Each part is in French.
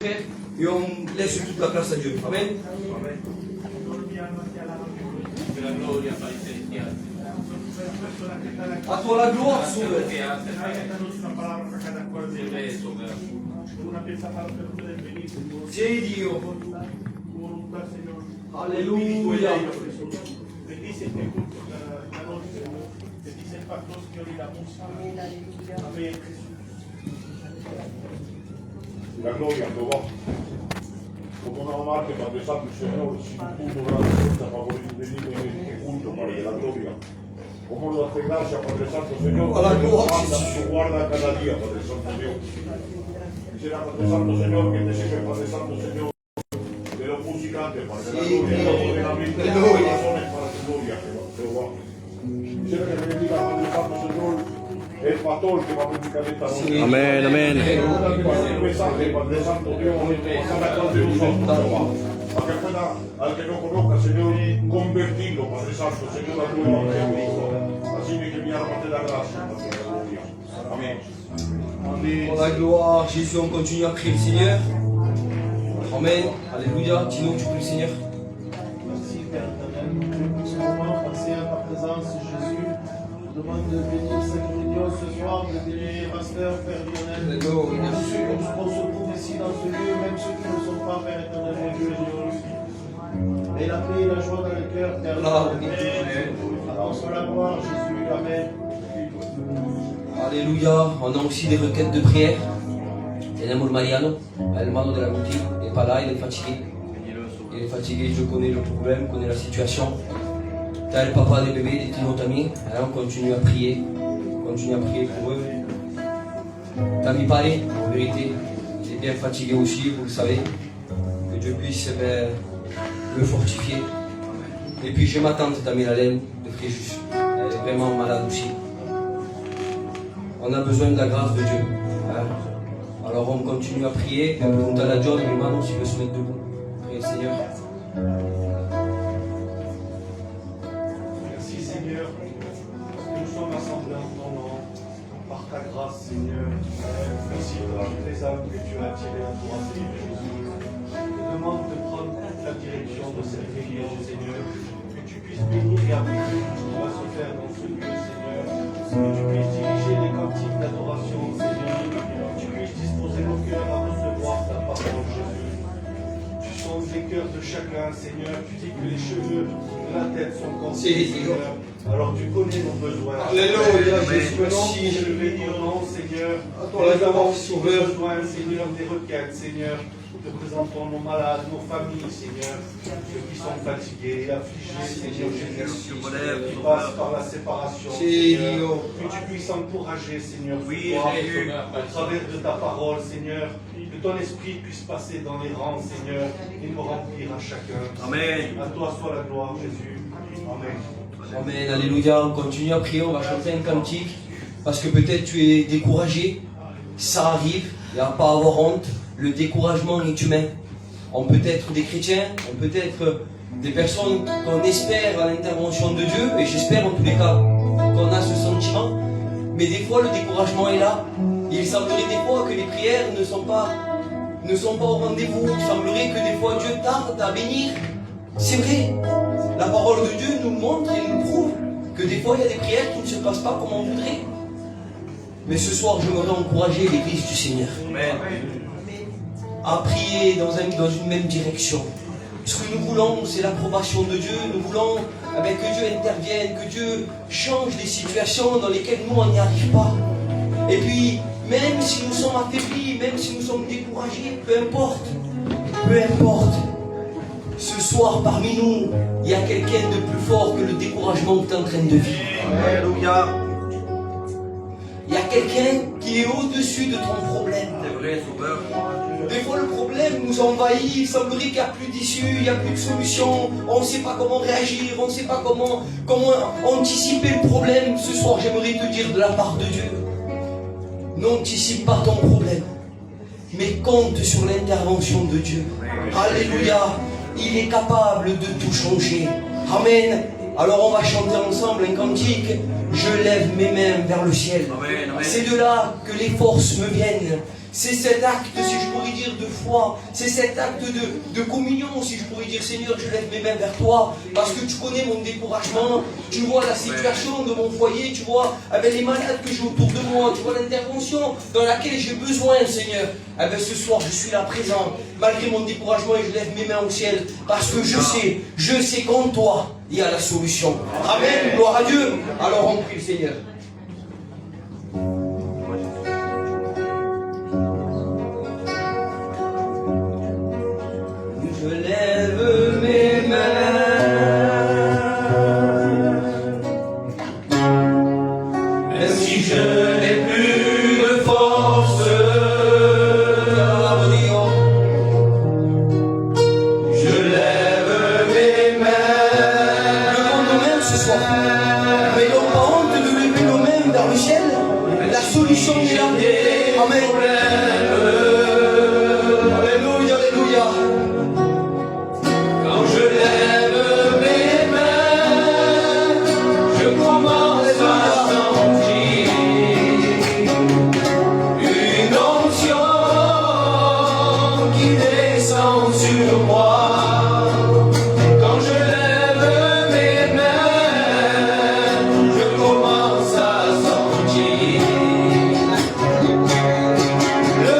Et on laisse toute la place à Dieu. Amen. A toi la gloire, Sauveur. Sì, Dio. Alleluia. La gloria a Jehová. Como una mamá que Padre Santo, Señor, si tú logras fuerza para venir en este culto, Padre de la gloria. Como lo hace gracia, Padre Santo, Señor, tu guarda cada día, Padre Santo Dios. Quisiera, Padre Santo, Señor, que te sirve, Padre Santo, Señor, de los musicantes, Padre de la gloria, de la mente, de los corazones para tu gloria, Jehová. Quisiera que me bendiga, Padre Santo, Señor, el pastor que va a predicar esta noche. Amén, amén. Un mensaje, Padre Santo Dios, para cada uno de nosotros, Jehová. Para que pueda, al que no conozca, Señor, convertirlo, Padre Santo, Señor, a tu evangelio. Así que mi alma te da gracias, Padre de la gloria. Amén. Pour la gloire, Jésus, on continue à prier le Seigneur. Amen. Alléluia. Tino, tu pries le Seigneur. Merci Père éternel. Ce moment passé à ta présence, Jésus. Je demande de bénir Saint-Dieu ce soir, de bénir Pasteur, Père Lionel. Alléluia. Tous ceux qu'on se trouve ici dans ce lieu, même ceux qui ne sont pas, Père éternel, mon Dieu, et la paix et la joie dans le cœur, Père éternel. Alors, sur la gloire, Jésus, Amen. Alléluia. On a aussi des requêtes de prière. Tenemos Mariano, hermano de la boutique, il n'est pas là, il est fatigué. Il est fatigué, je connais le problème, je connais la situation. T'as le papa des bébés, des Tino Tami. Alors on continue à prier. On continue à prier pour eux. Tami Paris, en vérité, il est bien fatigué aussi, vous le savez. Que Dieu puisse le fortifier. Et puis j'ai ma tante Tami Lalem de Fréjus. Elle est vraiment malade aussi. On a besoin de la grâce de Dieu. Hein? Alors on continue à prier. Pregunta a John, mi hermano, si veut se mettre debout. Priez le Seigneur. Merci Seigneur, parce que nous sommes assemblés en ton nom, par ta grâce Seigneur. Merci pour toutes les âmes que tu as tirées à toi, Seigneur Jésus. Je te demande de prendre toute la direction de cette prière, Seigneur, que tu puisses bénir et appliquer tout ce qui va se faire dans ce lieu, Seigneur. Que tu puisses diriger les cantiques d'adoration, Seigneur. Que tu puisses disposer nos cœurs à recevoir ta parole, Jésus. Tu sondes les cœurs de chacun, Seigneur. Tu dis que les cheveux de la tête sont comptés, Seigneur. Alors tu connais nos besoins. Alléluia, Jésus, Merci, merci. je le bénis au nom, Seigneur. toi la gloire, Nous avons Sauveur. besoin, Seigneur, des requêtes, Seigneur. Nous te présentons nos malades, nos familles, Seigneur. Ceux qui sont fatigués, affligés, Seigneur Jésus. Qui passent par la séparation, Seigneur. Que tu puisses encourager, Seigneur. Au travers de ta parole, Seigneur. Que ton esprit puisse passer dans les rangs, Seigneur, et nous remplir à chacun. Amen. À toi soit la gloire, Jésus. Amen. Amen, alléluia, on continue à prier, on va chanter un cantique, parce que peut-être tu es découragé, ça arrive, il n'y a pas à avoir honte, le découragement est humain. On peut être des chrétiens, on peut être des personnes qu'on espère à l'intervention de Dieu, et j'espère en tous les cas qu'on a ce sentiment, mais des fois le découragement est là, et il semblerait des fois que les prières ne sont pas au rendez-vous, il semblerait que des fois Dieu tarde à bénir, c'est vrai. La parole de Dieu nous montre et nous prouve que des fois il y a des prières qui ne se passent pas comme on voudrait. Mais ce soir, j'aimerais encourager l'Église du Seigneur à prier dans une même direction. Ce que nous voulons, c'est l'approbation de Dieu. Nous voulons que Dieu intervienne, que Dieu change les situations dans lesquelles nous, on n'y arrive pas. Et puis, même si nous sommes affaiblis, même si nous sommes découragés, peu importe. Ce soir, parmi nous, il y a quelqu'un de plus fort que le découragement que tu es en train de vivre. Alléluia. Il y a quelqu'un qui est au-dessus de ton problème. C'est vrai, Sauveur. Des fois, le problème nous envahit. Il semblerait qu'il n'y a plus d'issue, il n'y a plus de solution. On ne sait pas comment réagir, on ne sait pas comment anticiper le problème. Ce soir, j'aimerais te dire de la part de Dieu, n'anticipe pas ton problème, mais compte sur l'intervention de Dieu. Alléluia. Il est capable de tout changer. Amen. Alors on va chanter ensemble un cantique. Je lève mes mains vers le ciel. Amen, amen. C'est de là que les forces me viennent. c'est cet acte, si je pourrais dire, de foi, c'est cet acte de communion, si je pourrais dire, Seigneur, je lève mes mains vers toi, parce que tu connais mon découragement, tu vois la situation de mon foyer, tu vois avec les malades que j'ai autour de moi, tu vois l'intervention dans laquelle j'ai besoin, Seigneur. Eh bien, ce soir, je suis là présent, malgré mon découragement, et je lève mes mains au ciel, parce que je sais qu'en toi, il y a la solution. Amen, gloire à Dieu. Alors on prie le Seigneur. Je lève mes mains, même si je n'ai plus de force, je lève mes mains. Levons nos mains ce soir, mais n'ayons pas honte de lever nos mains vers le ciel. La solution est là. Amen. Alléluia, alléluia. Quand je lève mes mains, je commence à sentir une onction qui descend sur moi. Quand je lève mes mains, je commence à sentir le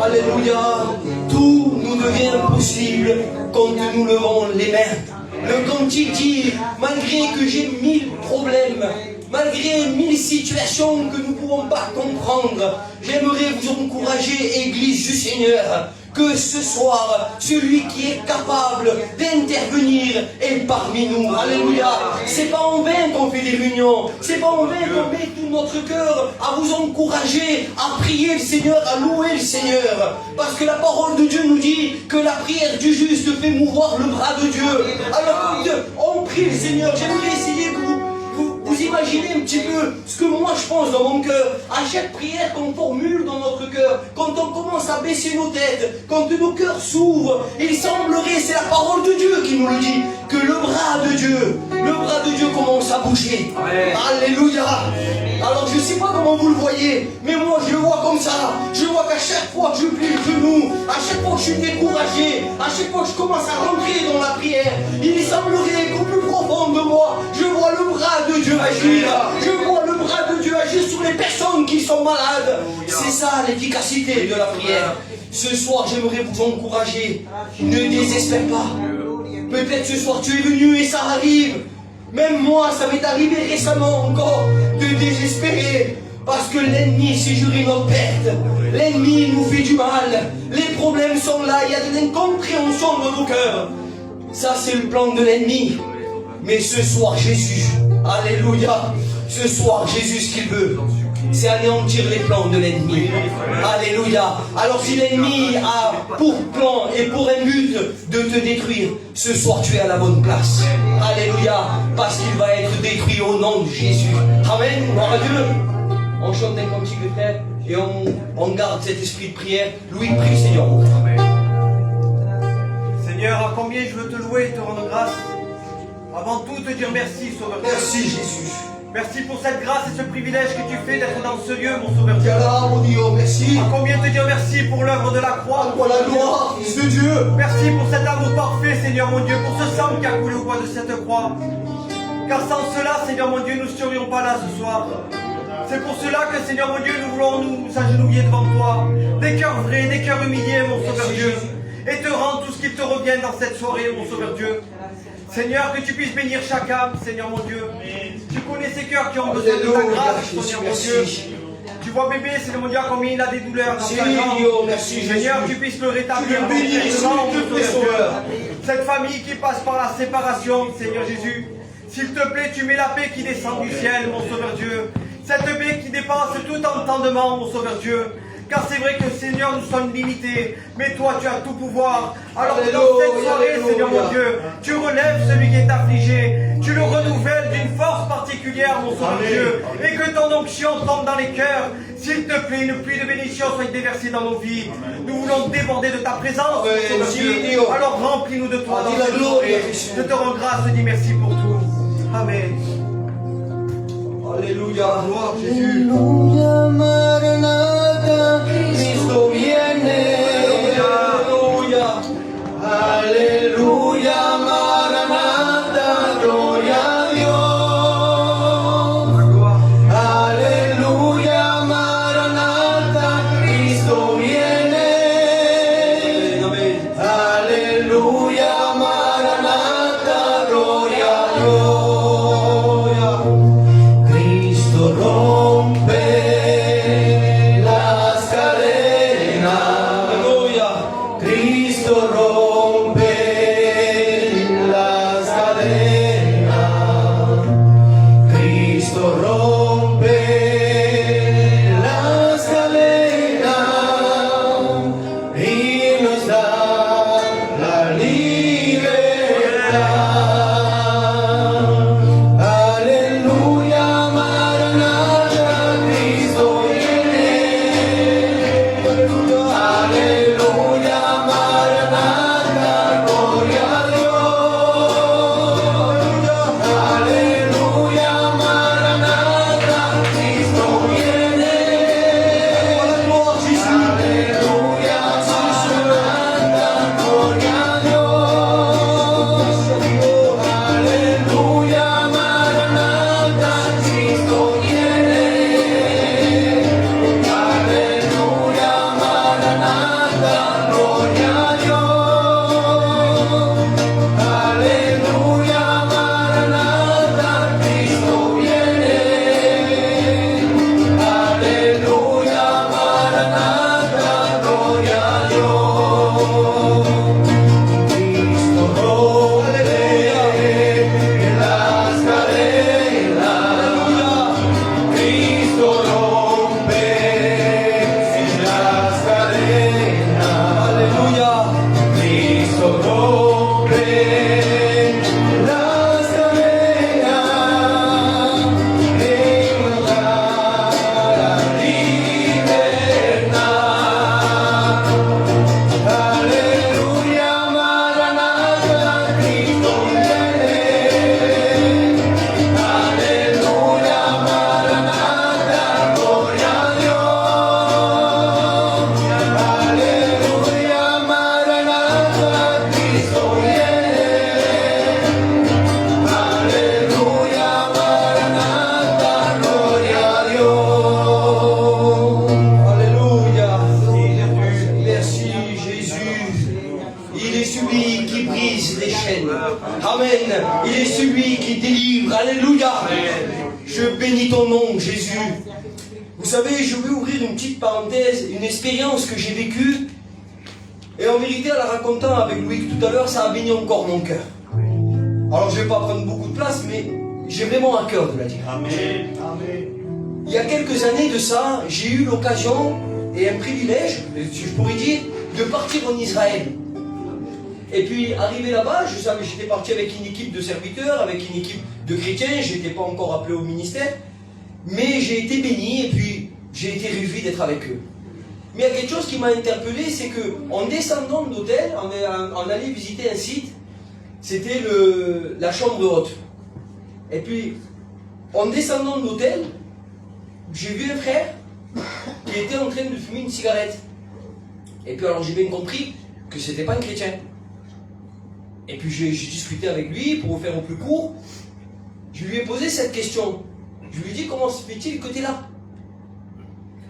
Alléluia. Tout nous devient possible quand nous levons les mains. Le cantique dit, malgré que j'ai 1000 problèmes, malgré 1000 situations que nous ne pouvons pas comprendre, j'aimerais vous encourager, Église du Seigneur, que ce soir, celui qui est capable d'intervenir est parmi nous. Alléluia. C'est pas en vain qu'on fait des réunions. C'est pas en vain qu'on met tout notre cœur à vous encourager, à prier le Seigneur, à louer le Seigneur. Parce que la parole de Dieu nous dit que la prière du juste fait mouvoir le bras de Dieu. Alors, on prie le Seigneur. J'aimerais essayer que vous imaginez un petit peu ce que moi je pense dans mon cœur. À chaque prière qu'on formule dans notre cœur, quand on commence à baisser nos têtes, quand nos cœurs s'ouvrent, il semblerait, c'est la parole de Dieu qui nous le dit, que le bras de Dieu commence à bouger. Amen. Alléluia. Alors je ne sais pas comment vous le voyez, mais moi je le vois comme ça. Je vois qu'à chaque fois que je plie le genou, à chaque fois que je suis découragé, à chaque fois que je commence à rentrer dans la prière, il semblerait qu'au plus profond de moi, je vois le bras de Dieu agir. Je vois le bras de Dieu agir sur les personnes qui sont malades. C'est ça l'efficacité de la prière. Ce soir, j'aimerais vous encourager. Ne désespère pas. Peut-être ce soir tu es venu et ça arrive. Même moi, ça m'est arrivé récemment encore de désespérer. Parce que l'ennemi séjurait notre perte. L'ennemi nous fait du mal. Les problèmes sont là. Il y a de l'incompréhension dans nos cœurs. Ça, c'est le plan de l'ennemi. Mais ce soir, Jésus, alléluia, ce soir, Jésus, ce qu'il veut, c'est anéantir les plans de l'ennemi. Alléluia. Alors si l'ennemi a pour plan et pour un but de te détruire, ce soir tu es à la bonne place. Alléluia. Parce qu'il va être détruit au nom de Jésus. Amen. Gloire à Dieu. On chante un cantique, frère, et on garde cet esprit de prière. Louis, prie, Seigneur. Seigneur, à combien je veux te louer et te rendre grâce. Avant tout, te dire merci, Sauveur Dieu. Merci, Jésus. Merci pour cette grâce et ce privilège que tu fais d'être dans ce lieu, mon Sauveur Dieu. Mon Dieu, merci. À combien te dire merci pour l'œuvre de la croix. Pour la gloire, Fils de Dieu. Merci pour cet amour parfait, Seigneur mon Dieu, pour ce sang qui a coulé au bois de cette croix. Car sans cela, Seigneur mon Dieu, nous ne serions pas là ce soir. C'est pour cela que, Seigneur mon Dieu, nous voulons nous agenouiller devant toi. Des cœurs vrais, des cœurs humiliés, mon Sauveur Dieu. Et te rendre tout ce qui te revient dans cette soirée, mon Sauveur Dieu. Seigneur, que tu puisses bénir chaque âme, Seigneur mon Dieu. Tu connais ces cœurs qui ont besoin de ta grâce, Seigneur mon Dieu. Tu vois bébé, Seigneur mon Dieu, combien il a des douleurs dans sa jambe. Seigneur, tu puisses le rétablir. Cette famille qui passe par la séparation, Seigneur Jésus. S'il te plaît, tu mets la paix qui descend du ciel, mon Sauveur Dieu. Cette paix qui dépasse tout entendement, mon Sauveur Dieu. Car c'est vrai que, Seigneur, nous sommes limités, mais toi, tu as tout pouvoir. Alors que dans cette soirée, Seigneur mon Dieu, tu relèves celui qui est affligé, tu le renouvelles d'une force particulière, mon Sauveur Dieu, et que ton onction tombe dans les cœurs. S'il te plaît, une pluie de bénédiction soit déversée dans nos vies. Nous voulons déborder de ta présence, mon Sauveur Dieu. Alors remplis-nous de toi dans cette soirée. Je te rends grâce, dis merci pour tout. Amen. Alléluia. Gloire Jésus. Alléluia, Maranatha, Cristo viene. Alléluia. Alléluia, Maranatha, gloria a Dios. Alléluia, Maranatha, Cristo viene. Alléluia, Maranatha, gloria a Dios. Cristo rompe bénis ton nom, Jésus. Vous savez, je veux ouvrir une petite parenthèse, une expérience que j'ai vécue. Et en vérité, en la racontant avec Louis tout à l'heure, ça a béni encore mon cœur. Alors je ne vais pas prendre beaucoup de place, mais j'ai vraiment à cœur de la dire. Amen. Amen. Il y a quelques années de ça, j'ai eu l'occasion et un privilège, je pourrais dire, de partir en Israël. Et puis, arrivé là-bas, je savais, j'étais parti avec une équipe de serviteurs, avec une équipe de chrétiens, je n'étais pas encore appelé au ministère, mais j'ai été béni et puis j'ai été réjoui d'être avec eux. Mais il y a quelque chose qui m'a interpellé, c'est qu'en descendant de l'hôtel, on allait visiter un site, c'était la chambre haute. Et puis, en descendant de l'hôtel, j'ai vu un frère qui était en train de fumer une cigarette. Et puis alors j'ai bien compris que c'était pas un chrétien. Et puis j'ai discuté avec lui, pour vous faire au plus court, je lui ai posé cette question. Je lui ai dit, comment se fait-il que tu es là?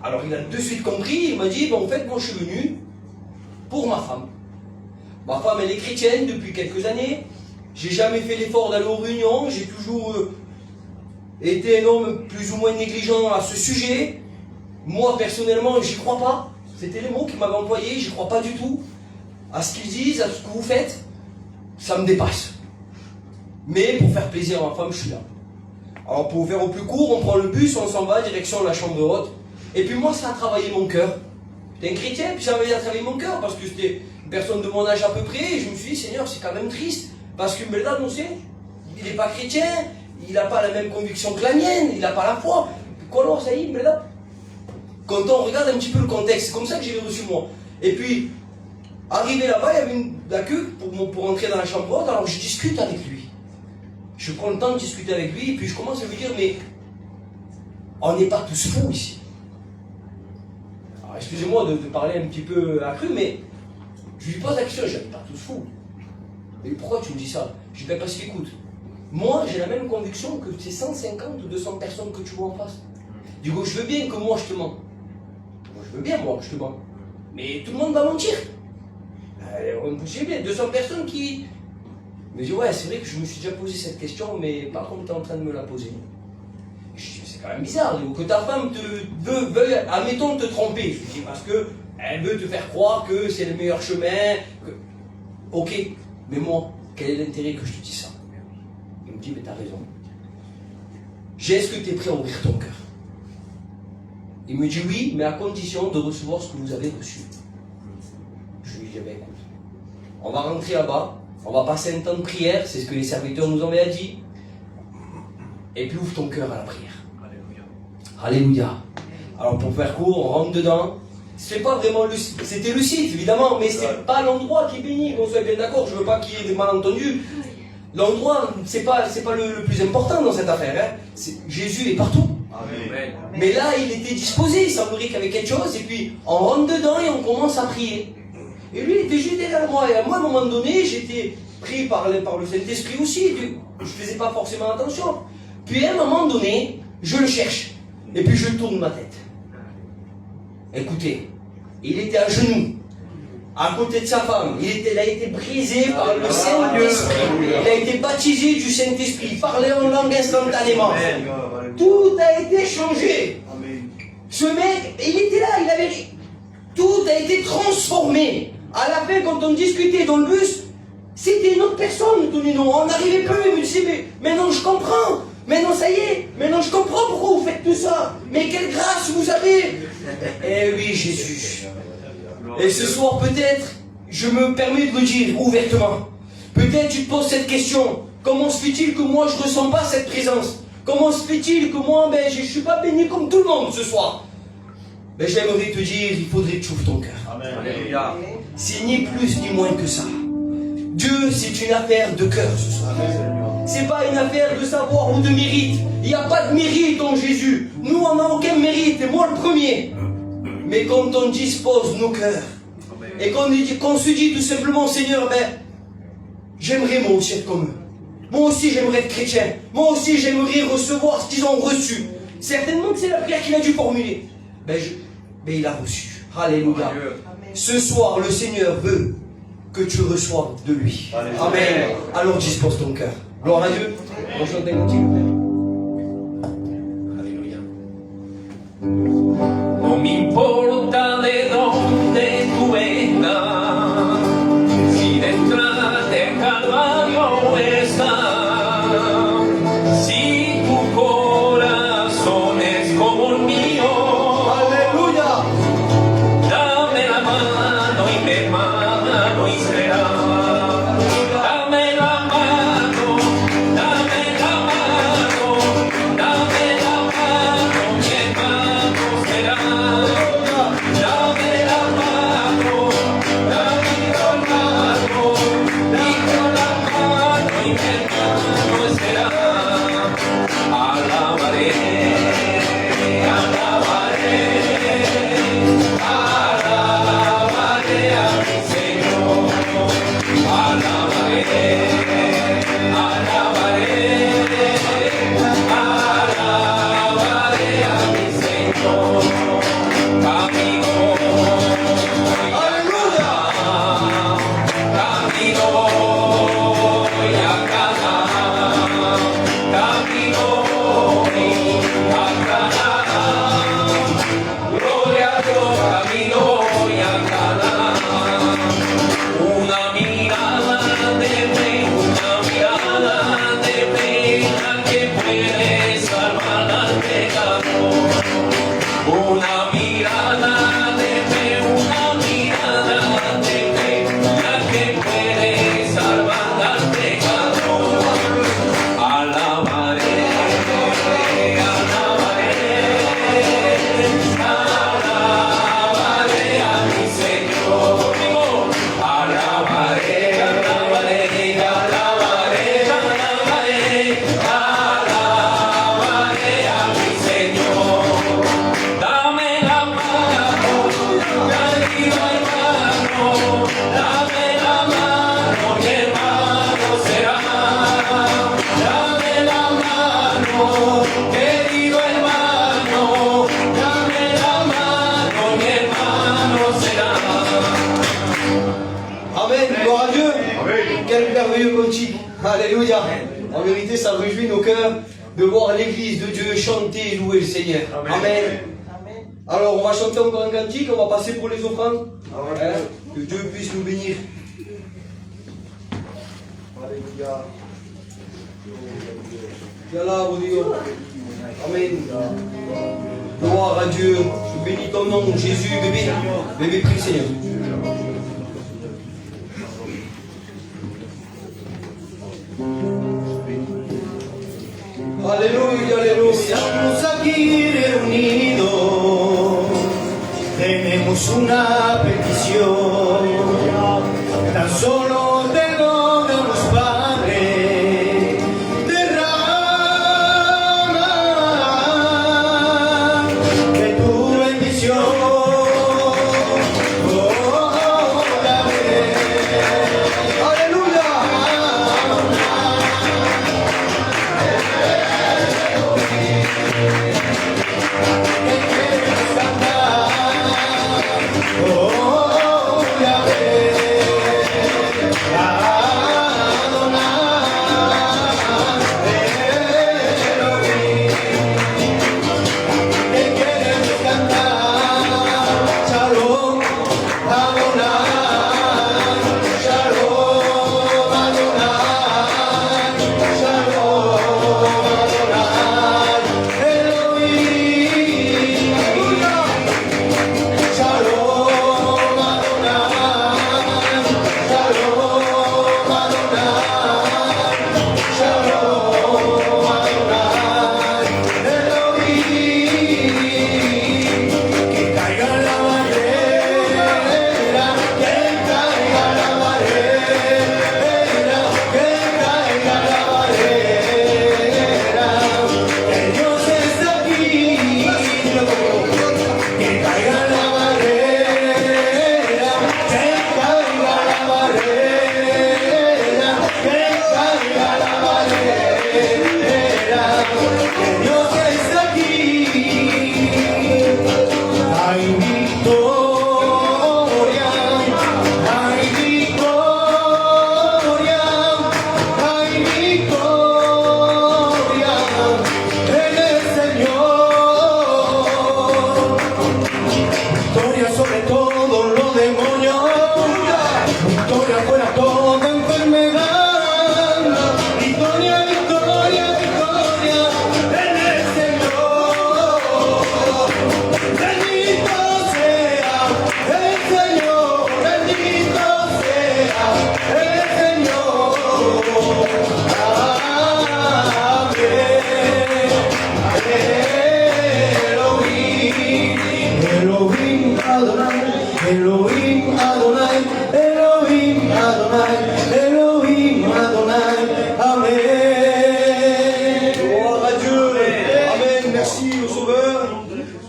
Alors il a de suite compris, il m'a dit, en fait moi je suis venu pour ma femme. Ma femme elle est chrétienne depuis quelques années, j'ai jamais fait l'effort d'aller aux réunions, j'ai toujours été un homme plus ou moins négligent à ce sujet. Moi personnellement j'y crois pas, c'était les mots qu'il m'avait employés, j'y crois pas du tout à ce qu'ils disent, à ce que vous faites, ça me dépasse. Mais pour faire plaisir à ma femme je suis là. Alors pour vous faire au plus court, on prend le bus, on s'en va, direction la chambre haute. Et puis moi, ça a travaillé mon cœur. J'étais un chrétien, puis ça m'a travaillé mon cœur, parce que j'étais une personne de mon âge à peu près, et je me suis dit, Seigneur, c'est quand même triste, parce que là, on sait, il n'est pas chrétien, il n'a pas la même conviction que la mienne, il n'a pas la foi. Alors, ça y est, là, quand on regarde un petit peu le contexte, c'est comme ça que j'ai reçu moi. Et puis, arrivé là-bas, il y avait la queue pour entrer dans la chambre haute, alors je discute avec lui. Je prends le temps de discuter avec lui, et puis je commence à lui dire, mais on n'est pas tous fous ici. Excusez-moi de parler un petit peu accru, mais je lui pose la question, je dis, pas tous fous. Mais pourquoi tu me dis ça? Je dis, parce qu'écoute, moi j'ai la même conviction que ces 150 ou 200 personnes que tu vois en face. Du coup, je veux bien que moi je te mens. Moi je veux bien moi que je te mens. Mais tout le monde va mentir. Impossible, 200 personnes qui... Mais je dis, ouais, c'est vrai que je me suis déjà posé cette question, mais par contre tu es en train de me la poser. Je dis, c'est quand même bizarre, que ta femme veuille, admettons, te tromper. Je dis, parce qu'elle veut te faire croire que c'est le meilleur chemin. Ok, mais moi, quel est l'intérêt que je te dise ça? Il me dit, mais t'as raison. Est-ce que tu es prêt à ouvrir ton cœur? Il me dit oui, mais à condition de recevoir ce que vous avez reçu. Je lui dis, ben écoute, on va rentrer là-bas, on va passer un temps de prière, c'est ce que les serviteurs nous avaient dit. Et puis ouvre ton cœur à la prière. Alléluia. Alors pour faire court, on rentre dedans. C'est pas vraiment c'était le site évidemment, mais c'est pas l'endroit qui est béni. On soit bien d'accord, je veux pas qu'il y ait des malentendus. L'endroit, c'est pas le plus important dans cette affaire. Hein. Jésus est partout. Amen. Mais là, il était disposé, il semblerait qu'il y avait quelque chose, et puis on rentre dedans et on commence à prier. Et lui, il était juste derrière moi. Et moi, à un moment donné, j'étais pris par le Saint-Esprit aussi. Je faisais pas forcément attention. Puis à un moment donné, je le cherche. Et puis je tourne ma tête. Écoutez, il était à genoux, à côté de sa femme. Il a été brisé par le Saint-Esprit. Il a été baptisé du Saint-Esprit. Il parlait en langue instantanément. Tout a été changé. Ce mec, il était là, il avait... Tout a été transformé. À la fin, quand on discutait dans le bus, c'était une autre personne, Tonino. On n'arrivait plus. Il me disait, mais maintenant je comprends. Maintenant ça y est. Maintenant je comprends pourquoi vous faites tout ça. Mais quelle grâce vous avez. Eh oui, Jésus. Et ce soir, peut-être, je me permets de le dire ouvertement. Peut-être tu te poses cette question. Comment se fait-il que moi je ne ressens pas cette présence? Comment se fait-il que moi, je ne suis pas béni comme tout le monde ce soir? J'aimerais te dire, il faudrait que tu ouvres ton cœur. Alléluia. C'est ni plus ni moins que ça. Dieu, c'est une affaire de cœur ce soir. C'est pas une affaire de savoir ou de mérite. Il n'y a pas de mérite en Jésus. Nous, on n'a aucun mérite, et moi le premier. Mais quand on dispose nos cœurs, et qu'on se dit tout simplement, Seigneur, j'aimerais moi aussi être comme eux. Moi aussi j'aimerais être chrétien. Moi aussi j'aimerais recevoir ce qu'ils ont reçu. Certainement que c'est la prière qu'il a dû formuler. Mais il a reçu. Alléluia. Ce soir, le Seigneur veut que tu reçoives de lui. Amen. Alors dispose ton cœur. Gloire à Dieu. On chante un petit. Una mirada de fe, una mirada de fe, la que puede salvar al pecador. Alabaré, alabaré a mi Señor. Alabaré, alabaré, alabaré, alabaré, alabaré a mi Señor. Dame la mano, querido hermano, dame la mano, mi hermano será. Dame la mano, querido hermano, dame la mano, mi hermano será. Amen, gloire à Dieu. Quel merveilleux cantique. Alléluia. En vérité, ça réjouit nos cœurs de voir l'église de Dieu chanter et louer le Seigneur. Amen. Alors, on va chanter encore un cantique, on va passer pour les offrandes. Hein, que Dieu puisse nous bénir. Alléluia. Yallah, oh Dieu. Amen. Gloire à Dieu. Je bénis ton nom, Jésus, bébé. Bébé, prie, Seigneur. Aleluya, aleluya. Estamos aquí reunidos, tenemos una petición, tan solo te lo damos, Padre, derrama de tu bendición.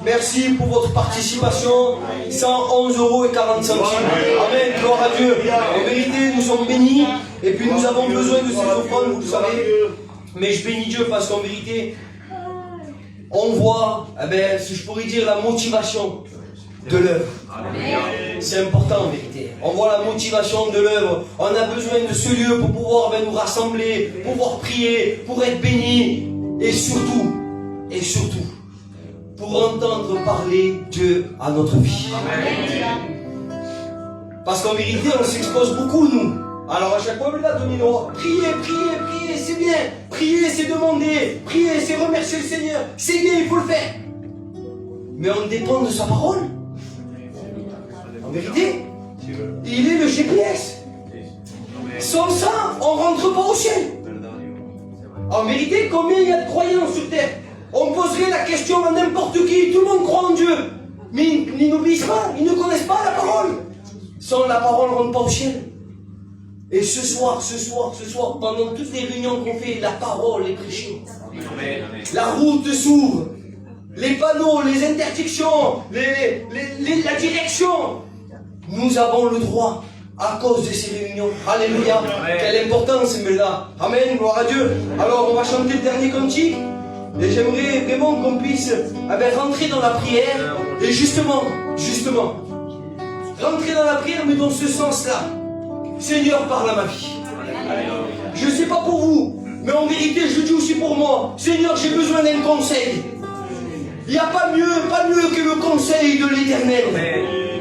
Merci pour votre participation, 111,40 €. Amen, gloire à Dieu. En vérité, nous sommes bénis et puis nous avons besoin de ces offrandes, vous le savez. Mais je bénis Dieu parce qu'en vérité, on voit, si je pourrais dire, la motivation de l'œuvre. C'est important en vérité. On voit la motivation de l'œuvre. On a besoin de ce lieu pour pouvoir nous rassembler, pouvoir prier, pour être bénis et surtout, pour entendre parler Dieu à notre vie. Parce qu'en vérité, on s'expose beaucoup, nous. Alors à chaque fois, là, Domino, priez, c'est bien. Prier, c'est demander. Prier, c'est remercier le Seigneur. C'est bien, il faut le faire. mais on dépend de sa parole. En vérité, il est le GPS. Sans ça, on ne rentre pas au ciel. En vérité, combien il y a de croyants sur terre? On poserait la question à n'importe qui, tout le monde croit en Dieu. Mais ils n'obéissent pas, ils ne connaissent pas la parole. Sans la parole, on ne rentre pas au ciel. Et ce soir, pendant toutes les réunions qu'on fait, la parole est prêchée. La route s'ouvre. Les panneaux, les interdictions, la direction. Nous avons le droit à cause de ces réunions. Alléluia. Quelle importance, celle-là. Amen, gloire à Dieu. Alors, on va chanter le dernier cantique. Et j'aimerais vraiment qu'on puisse rentrer dans la prière. Et justement, rentrer dans la prière, mais dans ce sens-là. Seigneur, parle à ma vie. Je ne sais pas pour vous, mais en vérité, je le dis aussi pour moi. Seigneur, j'ai besoin d'un conseil. Il n'y a pas mieux que le conseil de l'Éternel.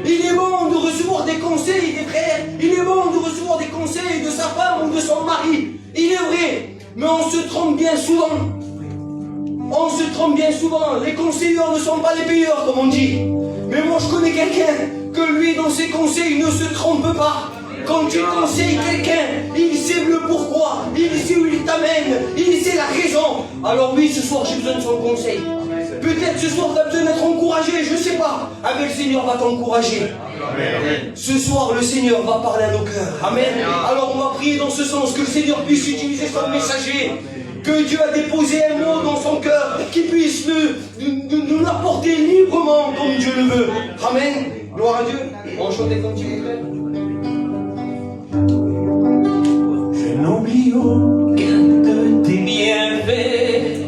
Il est bon de recevoir des conseils des frères. Il est bon de recevoir des conseils de sa femme ou de son mari. Il est vrai, mais on se trompe bien souvent. Les conseillers ne sont pas les payeurs, comme on dit. Mais moi, je connais quelqu'un que lui, dans ses conseils, ne se trompe pas. Quand tu conseilles quelqu'un, il sait le pourquoi, il sait où il t'amène, il sait la raison. Alors oui, ce soir, j'ai besoin de son conseil. Peut-être ce soir, tu as besoin d'être encouragé, je ne sais pas. Avec le Seigneur va t'encourager. Ce soir, le Seigneur va parler à nos cœurs. Amen. Alors on va prier dans ce sens, que le Seigneur puisse utiliser son messager. Que Dieu a déposé un mot dans son cœur, qui puisse nous l'apporter librement comme Dieu le veut. Amen. Gloire à Dieu. On chante des cantiques, frère. Je n'oublie aucun de tes bienfaits,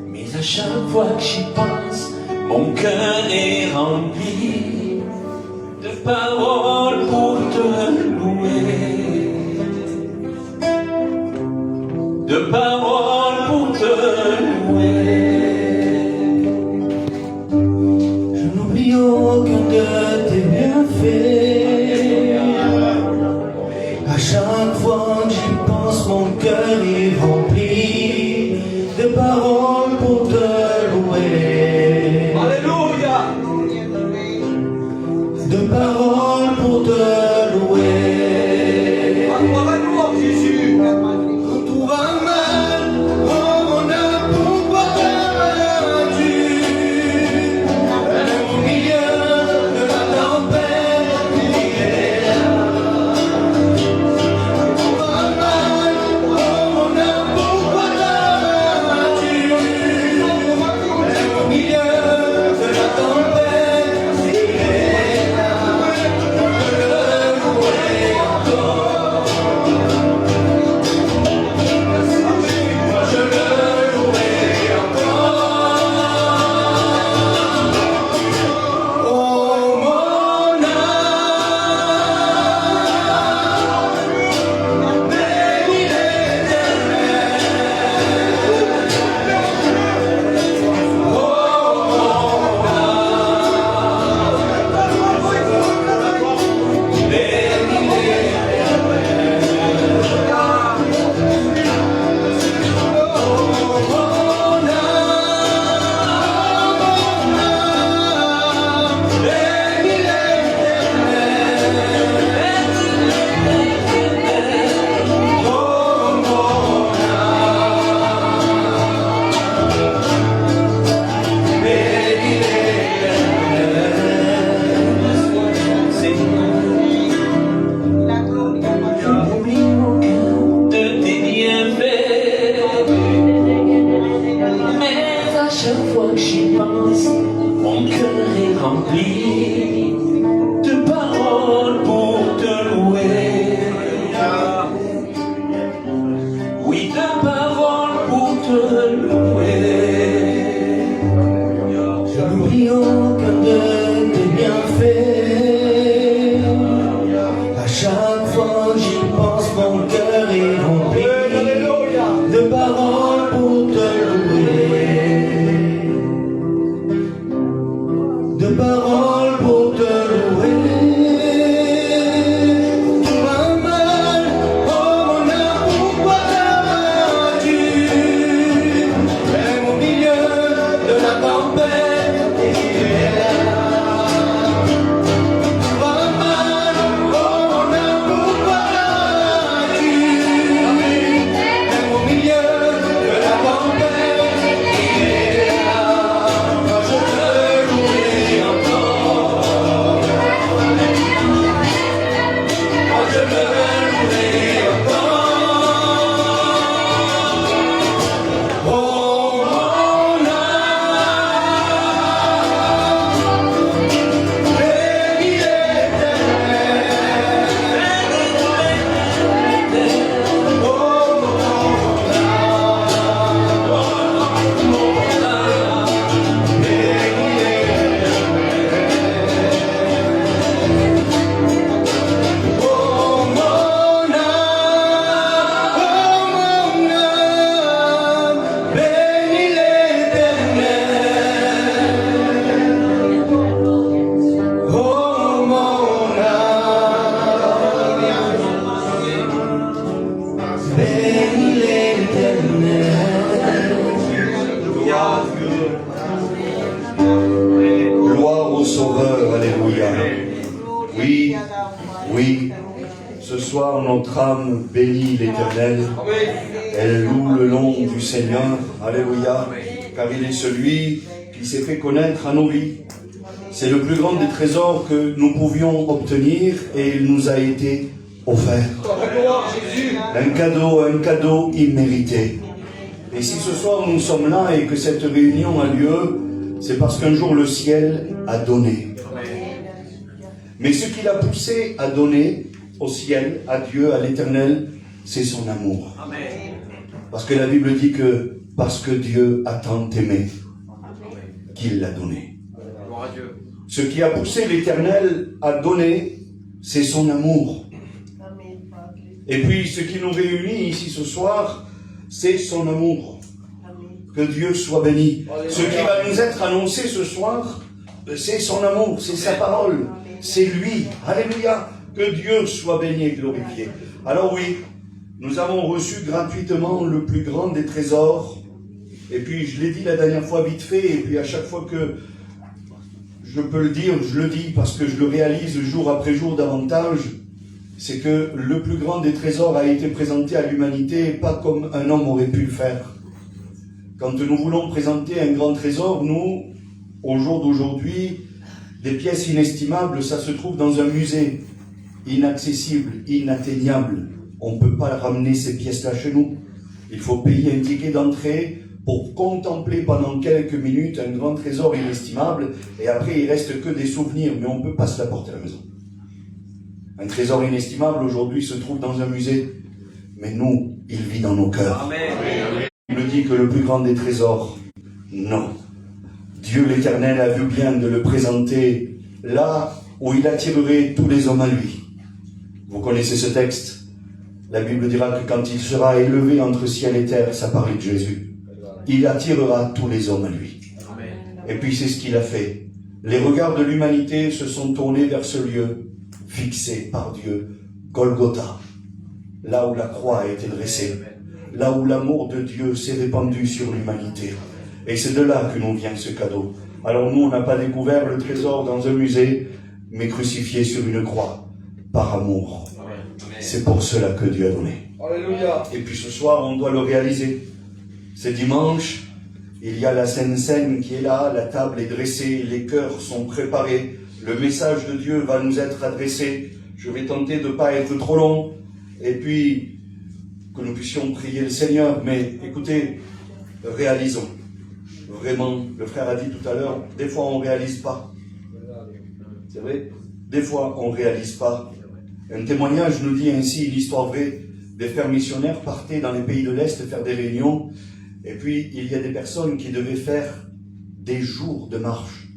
mais à chaque fois que j'y pense, mon cœur est rempli de paroles pour te louer, de paroles pour te louer. Je n'oublie aucun de tes bienfaits. À chaque fois que j'y pense, mon cœur est rempli de paroles pour te louer. Alléluia. De paroles pour te louer. Acclamons Jésus. Tout va mal, oh mon âme, pourquoi t'as-tu? Au milieu de la tempête, il est là. Tout va mal, oh mon âme, pourquoi t'as-tu? Au milieu de la tempête, il est là. Je le louerai encore. Je le louerai encore. Oh mon âme, bénis l'Éternel. De tes bienfaits, mais à chaque fois que j'y pense, mon cœur est rempli de paroles pour te louer. Oui, de paroles pour te louer. Je n'oublie aucun de tes bienfaits. À chaque fois que j'y pense, mon cœur est rempli de paroles pour te louer. De paroles pour te louer. Tout va mal, oh mon âme, pourquoi t'as-tu? Même au milieu de la tempête, Sauveur, alléluia. Oui, oui, ce soir notre âme bénit l'Éternel. Elle loue le nom du Seigneur, alléluia, car il est celui qui s'est fait connaître à nos vies. C'est le plus grand des trésors que nous pouvions obtenir et il nous a été offert. Un cadeau immérité. Et si ce soir nous sommes là et que cette réunion a lieu, c'est parce qu'un jour le ciel a donné. Mais ce qui l'a poussé à donner au ciel, à Dieu, à l'Éternel, c'est son amour. Parce que la Bible dit que parce que Dieu a tant aimé qu'il l'a donné. Ce qui a poussé l'Éternel à donner, c'est son amour. Et puis ce qui nous réunit ici ce soir, c'est son amour. Que Dieu soit béni. Ce qui va nous être annoncé ce soir, c'est son amour, c'est sa parole, c'est lui. Alléluia. Que Dieu soit béni et glorifié. Alors oui, nous avons reçu gratuitement le plus grand des trésors. Et puis je l'ai dit la dernière fois vite fait, et puis à chaque fois que je peux le dire, je le dis parce que je le réalise jour après jour davantage, c'est que le plus grand des trésors a été présenté à l'humanité, pas comme un homme aurait pu le faire. Quand nous voulons présenter un grand trésor, nous, au jour d'aujourd'hui, des pièces inestimables, ça se trouve dans un musée, inaccessible, inatteignable. On ne peut pas ramener ces pièces-là chez nous. Il faut payer un ticket d'entrée pour contempler pendant quelques minutes un grand trésor inestimable, et après il reste que des souvenirs, mais on ne peut pas se l'apporter à la maison. Un trésor inestimable aujourd'hui se trouve dans un musée, mais nous, il vit dans nos cœurs. Amen. Il me dit que le plus grand des trésors, non. Dieu l'Éternel a vu bien de le présenter là où il attirerait tous les hommes à lui. Vous connaissez ce texte? La Bible dira que quand il sera élevé entre ciel et terre, ça parlait de Jésus. Il attirera tous les hommes à lui. Et puis c'est ce qu'il a fait. Les regards de l'humanité se sont tournés vers ce lieu fixé par Dieu, Golgotha, là où la croix a été dressée, là où l'amour de Dieu s'est répandu sur l'humanité. Et c'est de là que nous vient ce cadeau. Alors nous, on n'a pas découvert le trésor dans un musée, mais crucifié sur une croix, par amour. C'est pour cela que Dieu a donné. Alléluia. Et puis ce soir, on doit le réaliser. C'est dimanche, il y a la Sainte Seine qui est là, la table est dressée, les cœurs sont préparés, le message de Dieu va nous être adressé. Je vais tenter de ne pas être trop long, et puis que nous puissions prier le Seigneur. Mais écoutez, réalisons. Vraiment, le frère a dit tout à l'heure, des fois on ne réalise pas. C'est vrai? Des fois on ne réalise pas. Un témoignage nous dit ainsi, l'histoire vraie, des frères missionnaires partaient dans les pays de l'Est faire des réunions, et puis il y a des personnes qui devaient faire des jours de marche.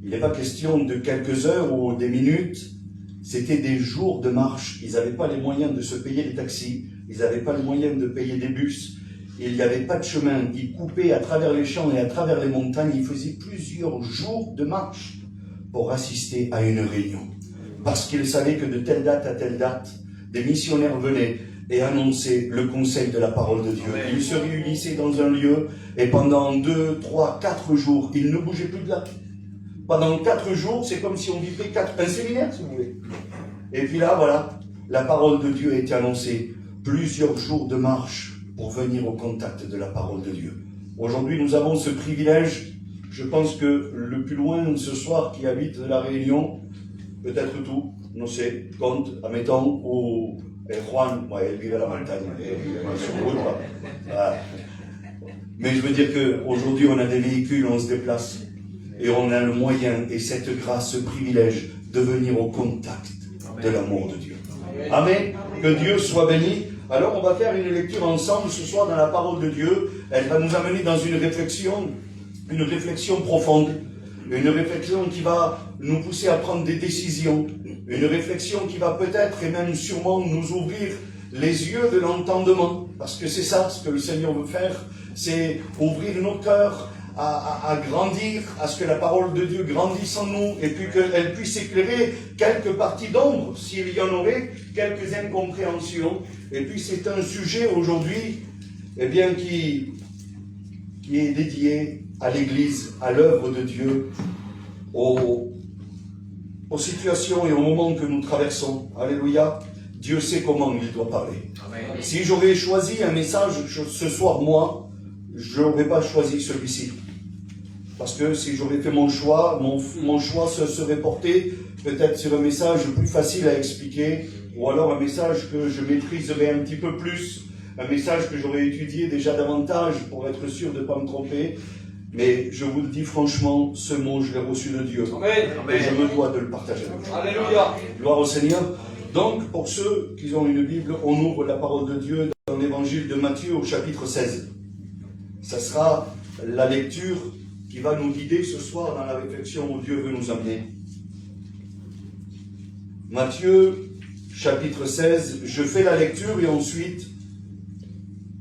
Il n'est pas question de quelques heures ou des minutes, c'était des jours de marche. Ils n'avaient pas les moyens de se payer des taxis, ils n'avaient pas les moyens de payer des bus, il n'y avait pas de chemin, ils coupaient à travers les champs et à travers les montagnes, ils faisaient plusieurs jours de marche pour assister à une réunion. Parce qu'ils savaient que de telle date à telle date, des missionnaires venaient et annonçaient le conseil de la parole de Dieu. Ils se réunissaient dans un lieu et pendant 2, 3, 4 jours, ils ne bougeaient plus de là. Pendant 4 jours, c'est comme si on vivait un séminaire, si vous voulez. Et puis là, voilà, la parole de Dieu a été annoncée. Plusieurs jours de marche pour venir au contact de la parole de Dieu. Aujourd'hui, nous avons ce privilège. Je pense que le plus loin ce soir qui habite la Réunion, peut-être tout, no sé, Comte, admettons, ou Juan, ouais, elle vit à la montagne, sur le route, mais je veux dire qu'aujourd'hui, on a des véhicules, on se déplace, et on a le moyen, et cette grâce, ce privilège, de venir au contact de l'amour de Dieu. Amen. Que Dieu soit béni. Alors, on va faire une lecture ensemble ce soir dans la parole de Dieu. Elle va nous amener dans une réflexion profonde. Une réflexion qui va nous pousser à prendre des décisions. Une réflexion qui va peut-être et même sûrement nous ouvrir les yeux de l'entendement. Parce que c'est ça ce que le Seigneur veut faire. C'est ouvrir nos cœurs à grandir, à ce que la parole de Dieu grandisse en nous et puis qu'elle puisse éclairer quelques parties d'ombre, s'il y en aurait, quelques incompréhensions. Et puis c'est un sujet aujourd'hui qui est dédié à l'Église, à l'œuvre de Dieu, aux situations et aux moments que nous traversons. Alléluia. Dieu sait comment il doit parler. Amen. Si j'aurais choisi un message ce soir, moi, je n'aurais pas choisi celui-ci. Parce que si j'aurais fait mon choix, mon choix se serait porté peut-être sur un message plus facile à expliquer, ou alors un message que je maîtriserais un petit peu plus, un message que j'aurais étudié déjà davantage pour être sûr de ne pas me tromper. Mais je vous le dis franchement, ce mot, je l'ai reçu de Dieu. Amen. Et je me dois de le partager avec vous. Alléluia. Gloire au Seigneur. Donc, pour ceux qui ont une Bible, on ouvre la parole de Dieu dans l'évangile de Matthieu au chapitre 16. Ça sera la lecture qui va nous guider ce soir dans la réflexion où Dieu veut nous amener. Matthieu, chapitre 16, je fais la lecture et ensuite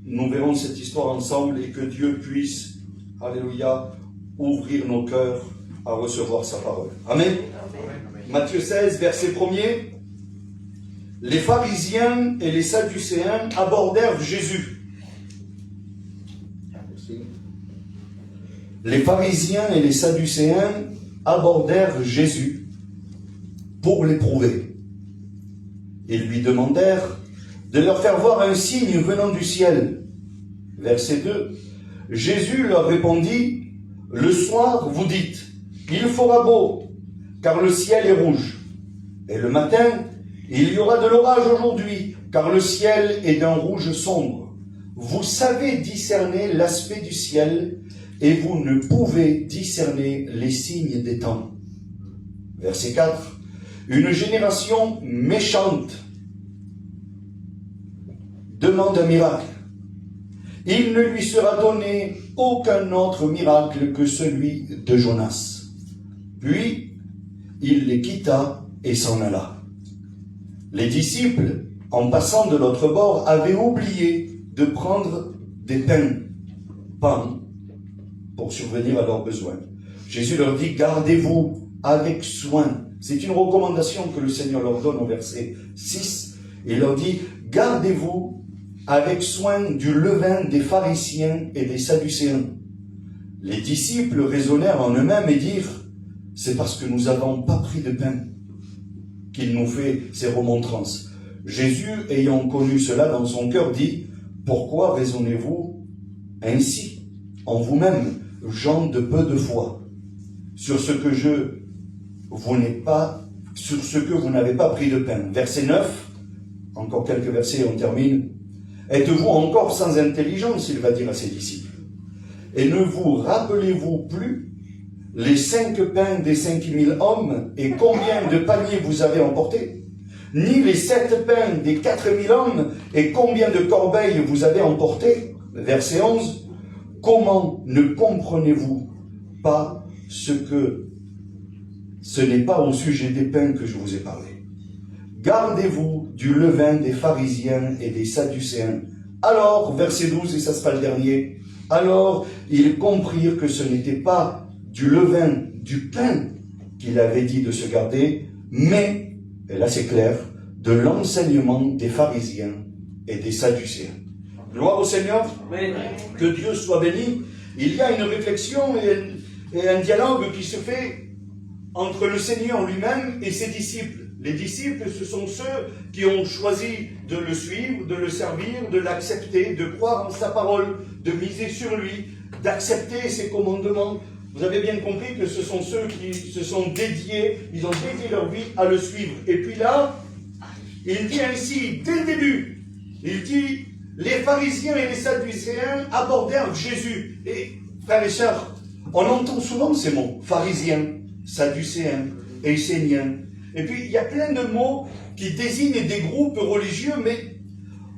nous verrons cette histoire ensemble et que Dieu puisse, alléluia, ouvrir nos cœurs à recevoir sa parole. Amen. Matthieu 16, verset 1er. Les pharisiens et les sadducéens abordèrent Jésus. Les pharisiens et les sadducéens abordèrent Jésus pour l'éprouver. Ils lui demandèrent de leur faire voir un signe venant du ciel. Verset 2. Jésus leur répondit, « Le soir, vous dites, il fera beau, car le ciel est rouge. Et le matin, il y aura de l'orage aujourd'hui, car le ciel est d'un rouge sombre. Vous savez discerner l'aspect du ciel, et vous ne pouvez discerner les signes des temps. » Verset 4. Une génération méchante demande un miracle. Il ne lui sera donné aucun autre miracle que celui de Jonas. Puis, il les quitta et s'en alla. Les disciples, en passant de l'autre bord, avaient oublié de prendre des pains pour survenir à leurs besoins. Jésus leur dit, gardez-vous avec soin. C'est une recommandation que le Seigneur leur donne au verset 6. Il leur dit, gardez-vous avec soin du levain des pharisiens et des sadducéens. Les disciples raisonnèrent en eux-mêmes et dirent, c'est parce que nous n'avons pas pris de pain qu'il nous fait ces remontrances. Jésus, ayant connu cela dans son cœur, dit, pourquoi raisonnez-vous ainsi en vous-même, gens de peu de foi, sur ce que vous n'avez pas pris de pain. Verset 9, encore quelques versets et on termine. Êtes-vous encore sans intelligence, il va dire à ses disciples. Et ne vous rappelez-vous plus les 5 pains des 5000 hommes et combien de paniers vous avez emportés? Ni les 7 pains des 4000 hommes et combien de corbeilles vous avez emportés? Verset 11. Comment ne comprenez-vous pas ce n'est pas au sujet des pains que je vous ai parlé? Gardez-vous du levain des pharisiens et des sadducéens. Alors, verset 12, et ça sera le dernier, alors ils comprirent que ce n'était pas du levain, du pain qu'il avait dit de se garder, mais, et là c'est clair, de l'enseignement des pharisiens et des sadducéens. Gloire au Seigneur, Amen. que Dieu soit béni. Il y a une réflexion et un dialogue qui se fait entre le Seigneur lui-même et ses disciples. Les disciples, ce sont ceux qui ont choisi de le suivre, de le servir, de l'accepter, de croire en sa parole, de miser sur lui, d'accepter ses commandements. Vous avez bien compris que ce sont ceux qui se sont dédiés, ils ont dédié leur vie à le suivre. Et puis là, il dit ainsi, dès le début, il dit, les pharisiens et les sadducéens abordèrent Jésus. Et frères et sœurs, on entend souvent ces mots, pharisiens, sadducéens, esséniens. Et puis, il y a plein de mots qui désignent des groupes religieux, mais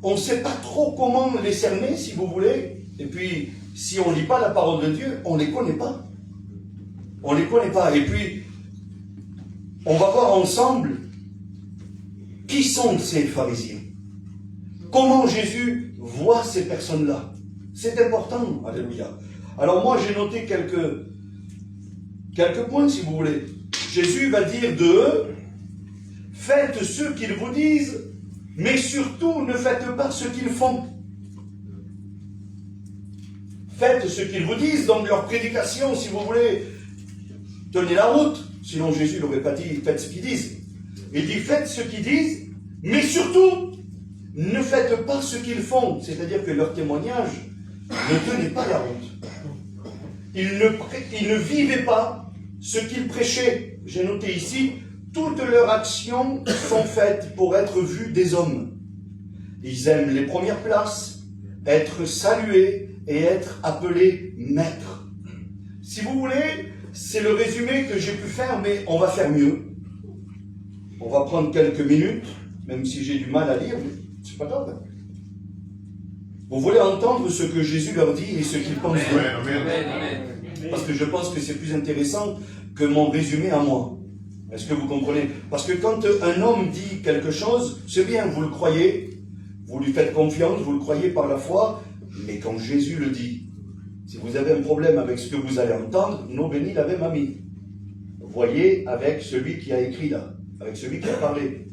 on ne sait pas trop comment les cerner, si vous voulez. Et puis, si on ne lit pas la parole de Dieu, on ne les connaît pas. On ne les connaît pas. Et puis, on va voir ensemble qui sont ces pharisiens. Comment Jésus voit ces personnes-là. C'est important. Alléluia. Alors moi, j'ai noté quelques points, si vous voulez. Jésus va dire d'eux, faites ce qu'ils vous disent, mais surtout ne faites pas ce qu'ils font. Faites ce qu'ils vous disent, donc leur prédication, si vous voulez, tenez la route. Sinon Jésus n'aurait pas dit faites ce qu'ils disent. Il dit faites ce qu'ils disent, mais surtout, ne faites pas ce qu'ils font. C'est-à-dire que leur témoignage ne tenait pas la route. Ils ne vivaient pas ce qu'ils prêchaient. J'ai noté ici, toutes leurs actions sont faites pour être vues des hommes. Ils aiment les premières places, être salués et être appelés maîtres. Si vous voulez, c'est le résumé que j'ai pu faire, mais on va faire mieux. On va prendre quelques minutes, même si j'ai du mal à lire, mais c'est pas grave. Vous voulez entendre ce que Jésus leur dit et ce qu'ils pensent d'eux? Parce que je pense que c'est plus intéressant que mon résumé à moi. Est-ce que vous comprenez? Parce que quand un homme dit quelque chose, c'est bien, vous le croyez, vous lui faites confiance, vous le croyez par la foi, mais quand Jésus le dit, si vous avez un problème avec ce que vous allez entendre, nos bénis l'avaient mamie. Voyez avec celui qui a écrit là, avec celui qui a parlé.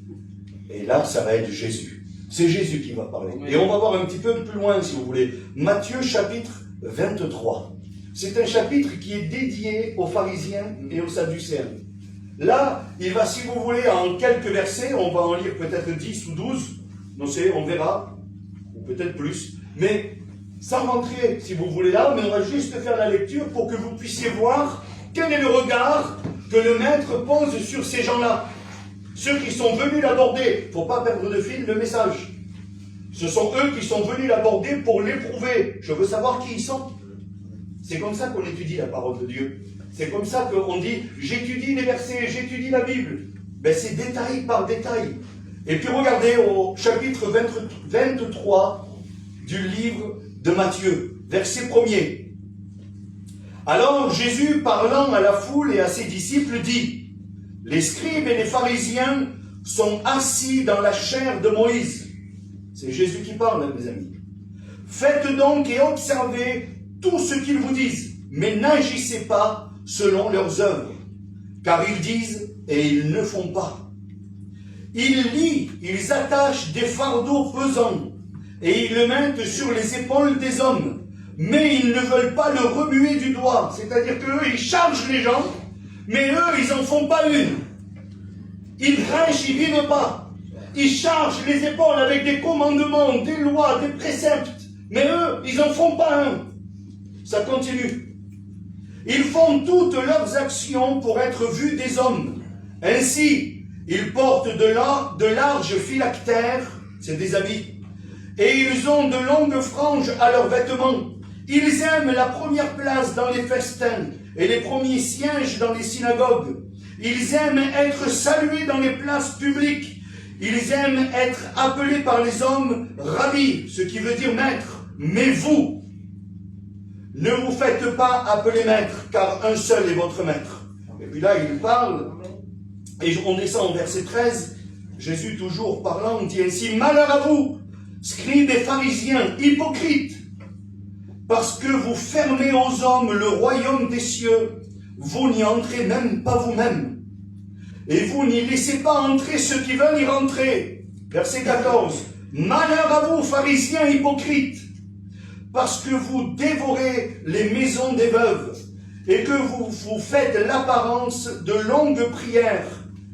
Et là, ça va être Jésus. C'est Jésus qui va parler. Et on va voir un petit peu plus loin, si vous voulez. Matthieu chapitre 23. C'est un chapitre qui est dédié aux pharisiens et aux sadducéens. Là, il va, si vous voulez, en quelques versets, on va en lire peut-être 10 ou 12, non c'est, on verra, ou peut-être plus, mais sans rentrer, si vous voulez là, mais on va juste faire la lecture pour que vous puissiez voir quel est le regard que le maître pose sur ces gens-là. Ceux qui sont venus l'aborder, il ne faut pas perdre de fil le message. Ce sont eux qui sont venus l'aborder pour l'éprouver. Je veux savoir qui ils sont. C'est comme ça qu'on étudie la parole de Dieu. C'est comme ça qu'on dit, j'étudie les versets, j'étudie la Bible. Ben, c'est détail par détail. Et puis regardez au chapitre 23 du livre de Matthieu, verset 1er. Alors Jésus, parlant à la foule et à ses disciples, dit, les scribes et les pharisiens sont assis dans la chair de Moïse. C'est Jésus qui parle, mes amis. Faites donc et observez tout ce qu'ils vous disent, mais n'agissez pas selon leurs œuvres, car ils disent et ils ne font pas. Ils lient, ils attachent des fardeaux pesants, et ils le mettent sur les épaules des hommes, mais ils ne veulent pas le remuer du doigt, c'est-à-dire qu'eux, ils chargent les gens, mais eux, ils n'en font pas une. Ils prêchent, ils vivent pas. Ils chargent les épaules avec des commandements, des lois, des préceptes, mais eux, ils n'en font pas un. Ça continue. Ils font toutes leurs actions pour être vus des hommes. Ainsi, ils portent de larges phylactères, c'est des habits, et ils ont de longues franges à leurs vêtements. Ils aiment la première place dans les festins et les premiers sièges dans les synagogues. Ils aiment être salués dans les places publiques. Ils aiment être appelés par les hommes rabbi, ce qui veut dire maître. Mais vous, ne vous faites pas appeler maître, car un seul est votre maître. Et puis là, il parle, et on descend au verset 13, Jésus toujours parlant, dit ainsi, malheur à vous, scribes et pharisiens, hypocrites, parce que vous fermez aux hommes le royaume des cieux, vous n'y entrez même pas vous-même. Et vous n'y laissez pas entrer ceux qui veulent y rentrer. Verset 14. Malheur à vous, pharisiens hypocrites, parce que vous dévorez les maisons des veuves, et que vous faites l'apparence de longues prières.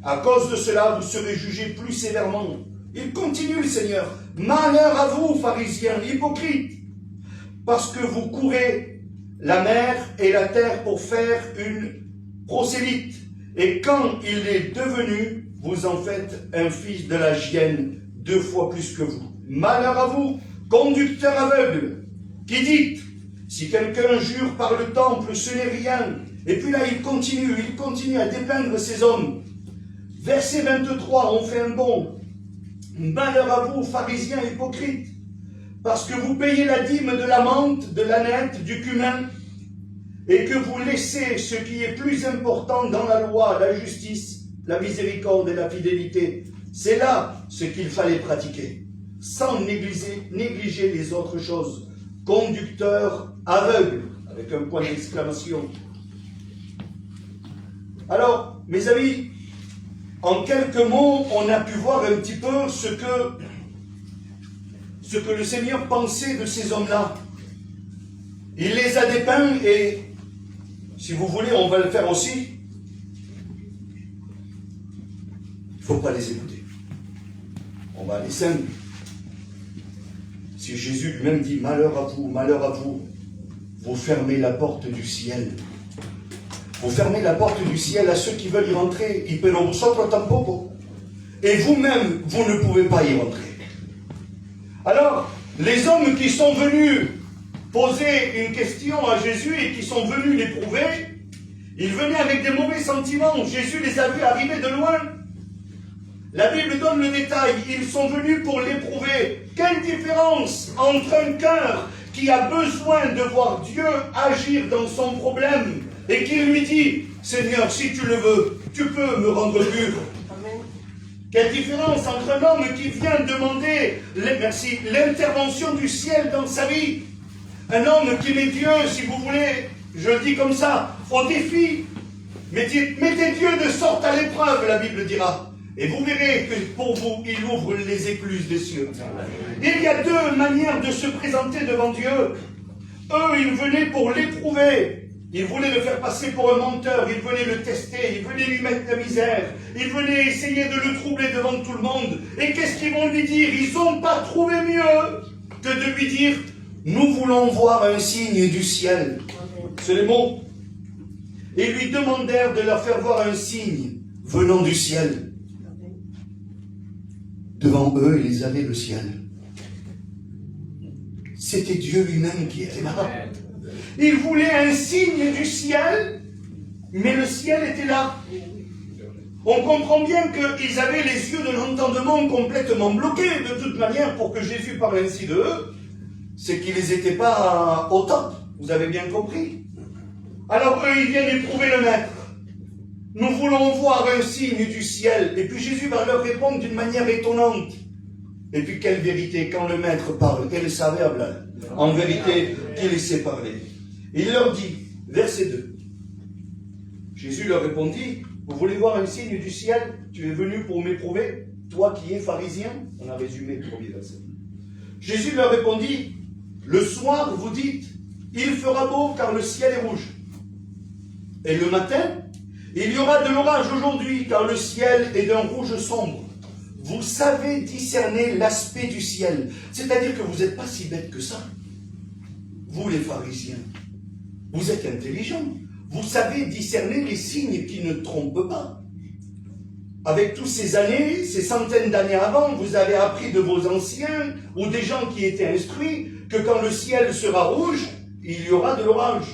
À cause de cela, vous serez jugés plus sévèrement. Il continue, le Seigneur. Malheur à vous, pharisiens hypocrites, parce que vous courez la mer et la terre pour faire une prosélyte. Et quand il est devenu, vous en faites un fils de la hyène 2 fois plus que vous. Malheur à vous, conducteurs aveugles, qui dites, si quelqu'un jure par le temple, ce n'est rien. Et puis là, il continue à dépeindre ces hommes. Verset 23, on fait un bond. Malheur à vous, pharisiens hypocrites, parce que vous payez la dîme de la menthe, de l'aneth, du cumin, et que vous laissez ce qui est plus important dans la loi, la justice, la miséricorde et la fidélité. C'est là ce qu'il fallait pratiquer, sans négliger les autres choses. Conducteur aveugle, avec un point d'exclamation. Alors, mes amis, en quelques mots, on a pu voir un petit peu ce que le Seigneur pensait de ces hommes-là. Il les a dépeints et, si vous voulez, on va le faire aussi. ne faut pas les écouter. On va aller simple. Si Jésus lui-même dit malheur à vous, vous fermez la porte du ciel. Vous fermez la porte du ciel à ceux qui veulent y rentrer. Y pero vosotros tampoco. Et vous-même, vous ne pouvez pas y rentrer. Alors, les hommes qui sont venus poser une question à Jésus et qui sont venus l'éprouver, ils venaient avec des mauvais sentiments. Jésus les a vus arriver de loin. La Bible donne le détail. Ils sont venus pour l'éprouver. Quelle différence entre un cœur qui a besoin de voir Dieu agir dans son problème et qui lui dit « Seigneur, si tu le veux, tu peux me rendre pur. » Quelle différence entre un homme qui vient demander l'intervention du ciel dans sa vie, un homme qui met Dieu, si vous voulez, je le dis comme ça, au défi. Mettez Dieu de sorte à l'épreuve, la Bible dira. Et vous verrez que pour vous, il ouvre les écluses des cieux. Il y a deux manières de se présenter devant Dieu. Eux, ils venaient pour l'éprouver. Ils voulaient le faire passer pour un menteur. Ils venaient le tester. Ils venaient lui mettre la misère. Ils venaient essayer de le troubler devant tout le monde. Et qu'est-ce qu'ils vont lui dire? Ils n'ont pas trouvé mieux que de lui dire « Nous voulons voir un signe du ciel. » C'est les mots. Et lui demandèrent de leur faire voir un signe venant du ciel. Devant eux, ils avaient le ciel. C'était Dieu lui-même qui était là. Ils voulaient un signe du ciel, mais le ciel était là. On comprend bien qu'ils avaient les yeux de l'entendement complètement bloqués. De toute manière, pour que Jésus parle ainsi de eux, c'est qu'ils n'étaient pas au top. Vous avez bien compris. Alors eux, ils viennent éprouver le maître. Nous voulons voir un signe du ciel. Et puis Jésus va leur répondre d'une manière étonnante. Et puis quelle vérité, quand le maître parle, quel savait hablar. En vérité, qu'il sait parler. Il leur dit, verset 2. Jésus leur répondit, vous voulez voir un signe du ciel? Tu es venu pour m'éprouver? Toi qui es pharisien? On a résumé le premier verset. Jésus leur répondit, le soir vous dites, il fera beau car le ciel est rouge. Et le matin, il y aura de l'orage aujourd'hui, car le ciel est d'un rouge sombre. Vous savez discerner l'aspect du ciel. C'est-à-dire que vous n'êtes pas si bêtes que ça. Vous, les pharisiens, vous êtes intelligents. Vous savez discerner les signes qui ne trompent pas. Avec toutes ces années, ces centaines d'années avant, vous avez appris de vos anciens, ou des gens qui étaient instruits, que quand le ciel sera rouge, il y aura de l'orage.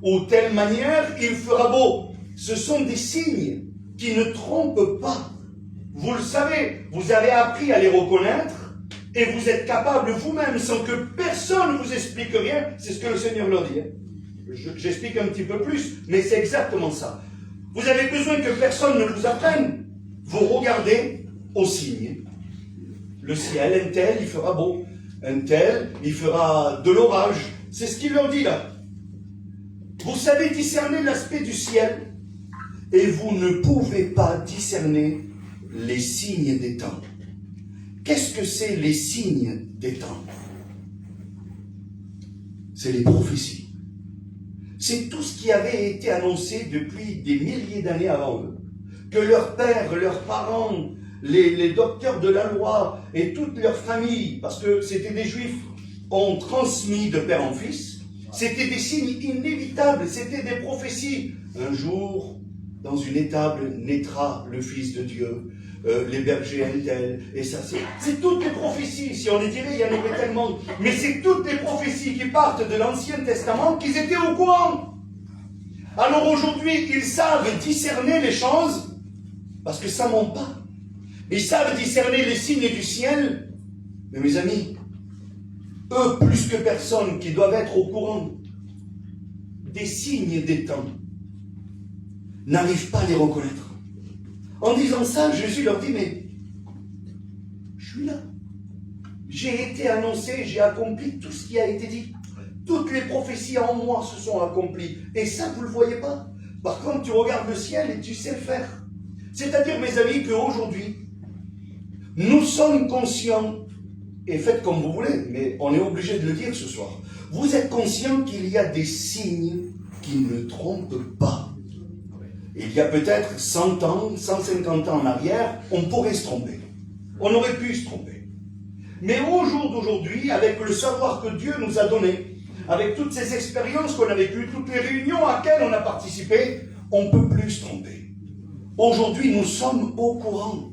Ou telle manière, il fera beau. Ce sont des signes qui ne trompent pas. Vous le savez, vous avez appris à les reconnaître et vous êtes capable vous-même, sans que personne ne vous explique rien. C'est ce que le Seigneur leur dit. J'explique un petit peu plus, mais c'est exactement ça. Vous avez besoin que personne ne vous apprenne. Vous regardez aux signes. Le ciel, un tel, il fera beau. Un tel, il fera de l'orage. C'est ce qu'il leur dit là. Vous savez discerner l'aspect du ciel. Et vous ne pouvez pas discerner les signes des temps. Qu'est-ce que c'est les signes des temps? C'est les prophéties. C'est tout ce qui avait été annoncé depuis des milliers d'années avant eux. Que leurs pères, leurs parents, les docteurs de la loi et toute leur famille, parce que c'était des juifs, ont transmis de père en fils. C'était des signes inévitables, c'était des prophéties. Un jour, dans une étable naîtra le Fils de Dieu, les bergers un tel, et ça c'est toutes les prophéties, si on les dirait, il y en avait tellement, mais c'est toutes les prophéties qui partent de l'Ancien Testament qu'ils étaient au courant. Alors aujourd'hui, ils savent discerner les choses, parce que ça ne ment pas. Ils savent discerner les signes du ciel, mais mes amis, eux plus que personne qui doivent être au courant des signes des temps, n'arrivent pas à les reconnaître. En disant ça, Jésus leur dit, mais je suis là. J'ai été annoncé, j'ai accompli tout ce qui a été dit. Toutes les prophéties en moi se sont accomplies. Et ça, vous ne le voyez pas. Par contre, tu regardes le ciel et tu sais le faire. C'est-à-dire, mes amis, qu'aujourd'hui, nous sommes conscients, et faites comme vous voulez, mais on est obligé de le dire ce soir. Vous êtes conscients qu'il y a des signes qui ne trompent pas. il y a peut-être 100 ans, 150 ans en arrière, on pourrait se tromper. On aurait pu se tromper. Mais au jour d'aujourd'hui, avec le savoir que Dieu nous a donné, avec toutes ces expériences qu'on a vécues, toutes les réunions à laquelle on a participé, on ne peut plus se tromper. Aujourd'hui, nous sommes au courant.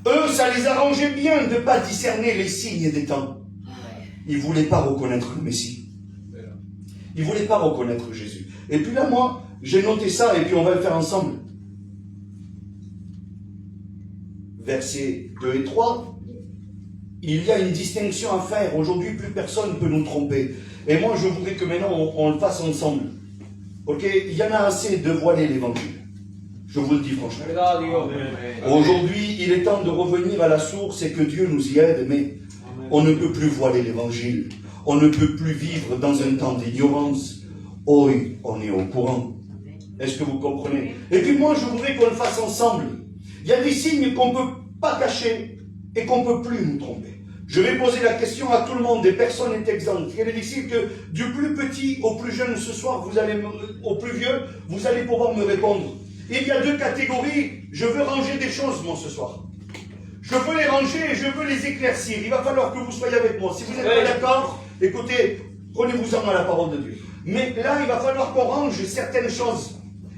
Eux, ça les arrangeait bien de ne pas discerner les signes des temps. Ils ne voulaient pas reconnaître le Messie. Ils ne voulaient pas reconnaître Jésus. Et puis là, moi, j'ai noté ça, et puis on va le faire ensemble. Versets 2 et 3. Il y a une distinction à faire. Aujourd'hui, plus personne ne peut nous tromper. Et moi, je voudrais que maintenant, on le fasse ensemble. Ok? Il y en a assez de voiler l'évangile. Je vous le dis franchement. Aujourd'hui, il est temps de revenir à la source et que Dieu nous y aide, mais on ne peut plus voiler l'évangile. On ne peut plus vivre dans un temps d'ignorance. Oui, on est au courant. Est-ce que vous comprenez? Et puis moi, je voudrais qu'on le fasse ensemble. Il y a des signes qu'on ne peut pas cacher et qu'on ne peut plus nous tromper. Je vais poser la question à tout le monde, des personnes est exemptes. Il est difficile que du plus petit au plus jeune ce soir, au plus vieux, vous allez pouvoir me répondre. Il y a deux catégories. Je veux ranger des choses, moi, ce soir. Je veux les ranger et je veux les éclaircir. Il va falloir que vous soyez avec moi. Si vous n'êtes pas d'accord, écoutez, prenez-vous-en à la parole de Dieu. Mais là, il va falloir qu'on range certaines choses.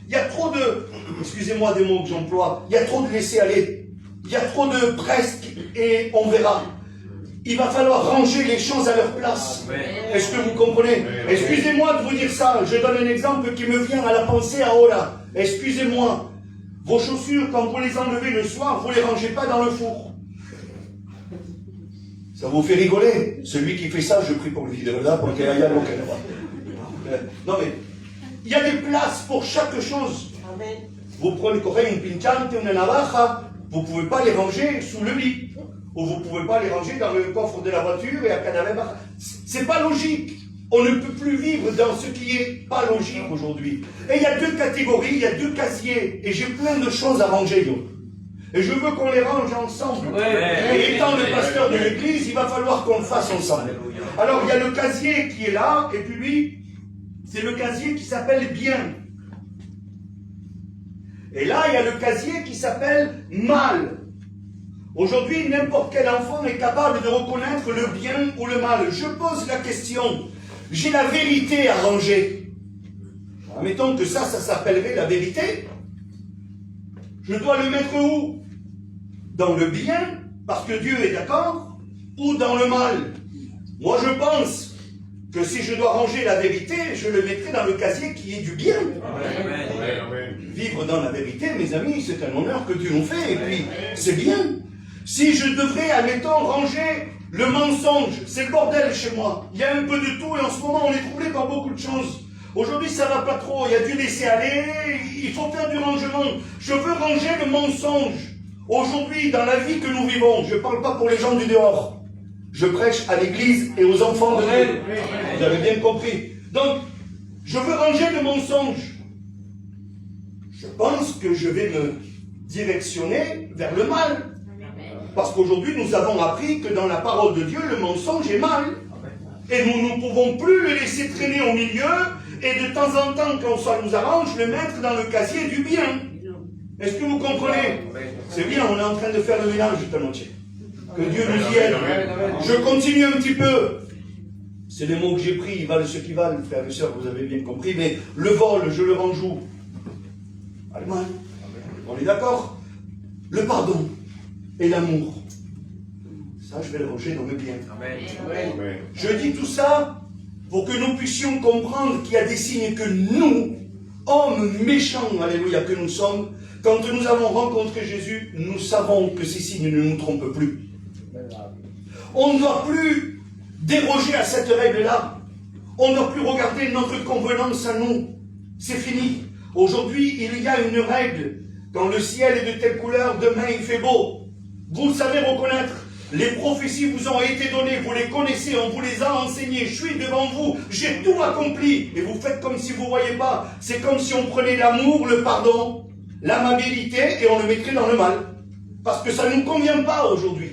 Il y a trop de, excusez-moi des mots que j'emploie, il y a trop de laisser-aller. Il y a trop de presque et on verra. Il va falloir ranger les choses à leur place. Est-ce que vous comprenez? Excusez-moi de vous dire ça. Je donne un exemple qui me vient à la pensée à Ola. Excusez-moi. Vos chaussures, quand vous les enlevez le soir, vous ne les rangez pas dans le four. Ça vous fait rigoler? Celui qui fait ça, je prie pour lui. Là, pour qu'il y ait non mais, il y a des places pour chaque chose. Vous prenez une pinchante, une navaja, vous ne pouvez pas les ranger sous le lit. Ou vous ne pouvez pas les ranger dans le coffre de la voiture et à cadavre. C'est pas logique. On ne peut plus vivre dans ce qui est pas logique aujourd'hui. Et il y a deux catégories, il y a deux casiers. Et j'ai plein de choses à ranger, yo. Et je veux qu'on les range ensemble. Et étant le pasteur de l'église, il va falloir qu'on le fasse ensemble. Alors il y a le casier qui est là, et puis lui, c'est le casier qui s'appelle bien. Et là, il y a le casier qui s'appelle mal. Aujourd'hui, n'importe quel enfant est capable de reconnaître le bien ou le mal. Je pose la question. J'ai la vérité à ranger. Admettons que ça s'appellerait la vérité. Je dois le mettre où? Dans le bien, parce que Dieu est d'accord, ou dans le mal? Moi, je pense que si je dois ranger la vérité, je le mettrai dans le casier qui est du bien. Amen. Vivre dans la vérité, mes amis, c'est un honneur que Dieu nous fait, et puis c'est bien. Si je devrais, admettons, ranger le mensonge, c'est le bordel chez moi. Il y a un peu de tout et en ce moment on est troublé par beaucoup de choses. Aujourd'hui ça va pas trop, il y a du laisser aller, il faut faire du rangement. Je veux ranger le mensonge. Aujourd'hui, dans la vie que nous vivons, je ne parle pas pour les gens du dehors. Je prêche à l'église et aux enfants de Dieu. Vous avez bien compris. Donc, je veux ranger le mensonge. Je pense que je vais me directionner vers le mal. Parce qu'aujourd'hui, nous avons appris que dans la parole de Dieu, le mensonge est mal. Et nous ne pouvons plus le laisser traîner au milieu et de temps en temps, quand ça nous arrange, le mettre dans le casier du bien. Est-ce que vous comprenez? C'est bien, on est en train de faire le ménage de entier. Que Dieu nous y aide. Je continue un petit peu. C'est les mots que j'ai pris, ils valent ce qu'ils valent, frères et sœurs, vous avez bien compris. Mais le vol, je le range où? Allemagne. On est d'accord? Le pardon et l'amour. Ça, je vais le ranger dans mes biens. Amen. Je dis tout ça pour que nous puissions comprendre qu'il y a des signes que nous, hommes méchants, alléluia, que nous sommes, quand nous avons rencontré Jésus, nous savons que ces signes ne nous trompent plus. On ne doit plus déroger à cette règle-là. On ne doit plus regarder notre convenance à nous. C'est fini. Aujourd'hui, il y a une règle. Quand le ciel est de telle couleur, demain il fait beau. Vous le savez reconnaître. Les prophéties vous ont été données, vous les connaissez, on vous les a enseignées. Je suis devant vous, j'ai tout accompli. Et vous faites comme si vous ne voyez pas. C'est comme si on prenait l'amour, le pardon, l'amabilité et on le mettrait dans le mal. Parce que ça ne nous convient pas aujourd'hui.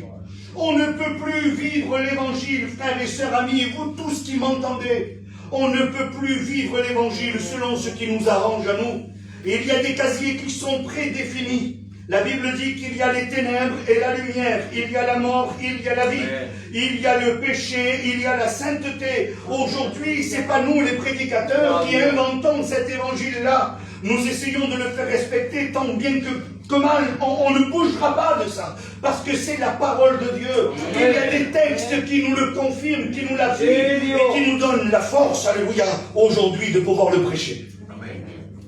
On ne peut plus vivre l'évangile, frères et sœurs, amis, et vous tous qui m'entendez. On ne peut plus vivre l'évangile selon ce qui nous arrange à nous. Et il y a des casiers qui sont prédéfinis. La Bible dit qu'il y a les ténèbres et la lumière, il y a la mort, il y a la vie, il y a le péché, il y a la sainteté. Aujourd'hui, c'est pas nous les prédicateurs qui inventons cet évangile-là. Nous essayons de le faire respecter tant bien que mal. On ne bougera pas de ça, parce que c'est la parole de Dieu. Il y a des textes qui nous le confirment, qui nous l'appuient et qui nous donnent la force, alléluia, aujourd'hui de pouvoir le prêcher.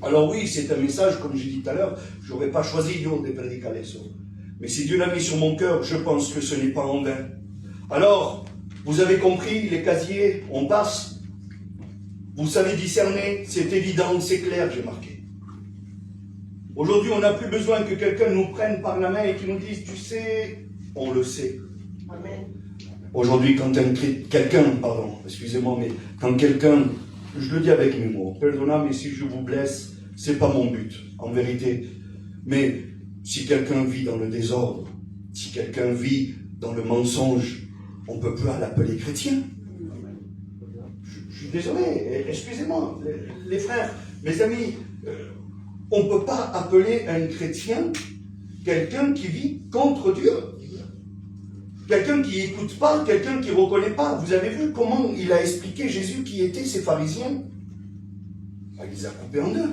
Alors oui, c'est un message, comme j'ai dit tout à l'heure, je n'aurais pas choisi Dieu de prédiquer ça. Mais si Dieu l'a mis sur mon cœur, je pense que ce n'est pas en vain. Alors, vous avez compris, les casiers, on passe. Vous savez discerner, c'est évident, c'est clair, j'ai marqué. Aujourd'hui, on n'a plus besoin que quelqu'un nous prenne par la main et qui nous dise, tu sais, on le sait. Amen. Aujourd'hui, quand quelqu'un, excusez-moi, mais quand quelqu'un, je le dis avec mes mots, pardonnez-moi, mais si je vous blesse, c'est pas mon but, en vérité. Mais si quelqu'un vit dans le désordre, si quelqu'un vit dans le mensonge, on ne peut plus l'appeler chrétien. Je suis désolé, excusez-moi, les frères, mes amis, on ne peut pas appeler un chrétien quelqu'un qui vit contre Dieu. Quelqu'un qui n'écoute pas, quelqu'un qui ne reconnaît pas. Vous avez vu comment il a expliqué Jésus qui étaient ces pharisiens? Il les a coupés en deux.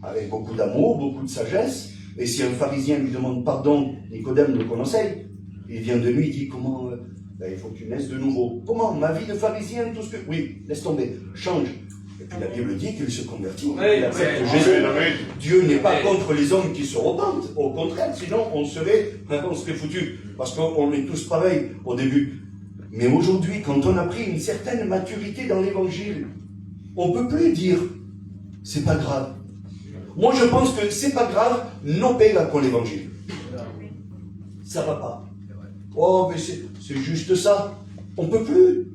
Avec beaucoup d'amour, beaucoup de sagesse. Et si un pharisien lui demande pardon, Nicodème le connaissait. Il vient de lui, il dit comment il faut que tu naisses de nouveau. Comment? Ma vie de pharisien, tout ce que... Oui, laisse tomber, change. Et puis la Bible dit qu'il se convertit. Il accepte Jésus. Dieu n'est pas contre les hommes qui se repentent. Au contraire, sinon on serait foutus. Parce qu'on est tous pareils au début. Mais aujourd'hui, quand on a pris une certaine maturité dans l'évangile, on ne peut plus dire c'est pas grave. Moi je pense que c'est pas grave, non pega con l'évangile. Ça va pas. Oh, mais c'est juste ça. On ne peut plus.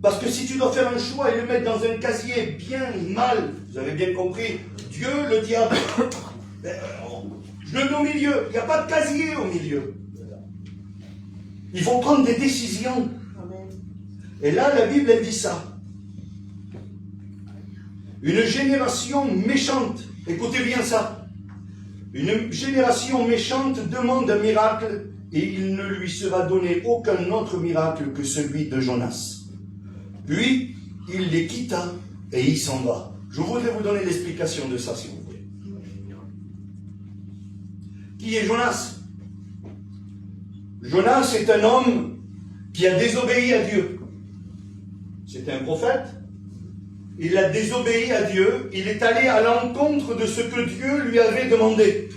Parce que si tu dois faire un choix et le mettre dans un casier bien, mal, vous avez bien compris, Dieu, le diable, je le mets au milieu. Il n'y a pas de casier au milieu. Il faut prendre des décisions. Et là, la Bible, elle dit ça. Une génération méchante, écoutez bien ça, une génération méchante demande un miracle et il ne lui sera donné aucun autre miracle que celui de Jonas. Puis, il les quitta et il s'en va. Je voudrais vous donner l'explication de ça, si vous voulez. Qui est Jonas? Jonas est un homme qui a désobéi à Dieu. C'était un prophète. Il a désobéi à Dieu. Il est allé à l'encontre de ce que Dieu lui avait demandé.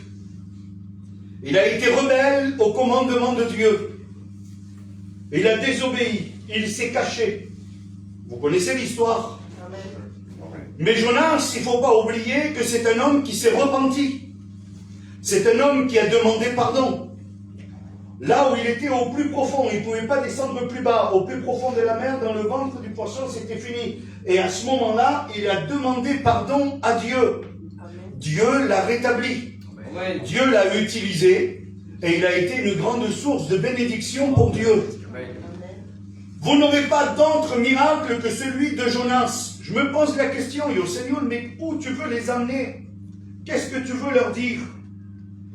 Il a été rebelle au commandement de Dieu. Il a désobéi. Il s'est caché. Vous connaissez l'histoire. Mais Jonas, il ne faut pas oublier que c'est un homme qui s'est repenti. C'est un homme qui a demandé pardon. Là où il était au plus profond, il ne pouvait pas descendre plus bas. Au plus profond de la mer, dans le ventre du poisson, c'était fini. Et à ce moment-là, il a demandé pardon à Dieu. Dieu l'a rétabli. Dieu l'a utilisé. Et il a été une grande source de bénédiction pour Dieu. Vous n'aurez pas d'autre miracle que celui de Jonas. Je me pose la question, Yo Seigneur, mais où tu veux les amener? Qu'est-ce que tu veux leur dire?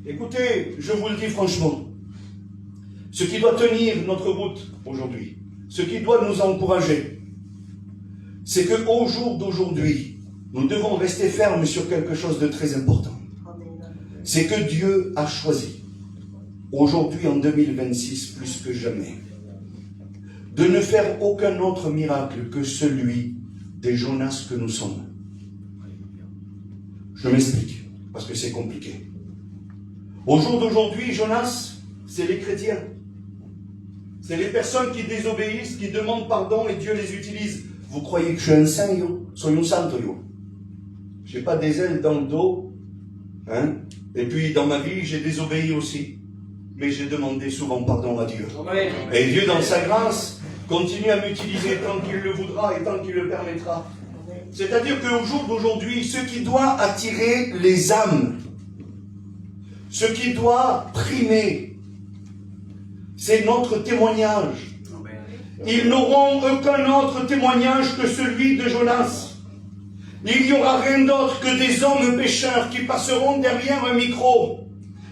Écoutez, je vous le dis franchement. Ce qui doit tenir notre route aujourd'hui, ce qui doit nous encourager, c'est qu'au jour d'aujourd'hui, nous devons rester fermes sur quelque chose de très important. C'est que Dieu a choisi, aujourd'hui en 2026 plus que jamais, de ne faire aucun autre miracle que celui des Jonas que nous sommes. Je m'explique, parce que c'est compliqué. Au jour d'aujourd'hui, Jonas, c'est les chrétiens. C'est les personnes qui désobéissent, qui demandent pardon et Dieu les utilise. Vous croyez que je suis un saint, yo? Soyons santo, yo. Je n'ai pas des ailes dans le dos. Hein? Et puis, dans ma vie, j'ai désobéi aussi. Mais j'ai demandé souvent pardon à Dieu. Et Dieu, dans sa grâce, continue à m'utiliser tant qu'il le voudra et tant qu'il le permettra. C'est-à-dire qu'au jour d'aujourd'hui, ce qui doit attirer les âmes, ce qui doit primer, c'est notre témoignage. Ils n'auront aucun autre témoignage que celui de Jonas. Il n'y aura rien d'autre que des hommes pécheurs qui passeront derrière un micro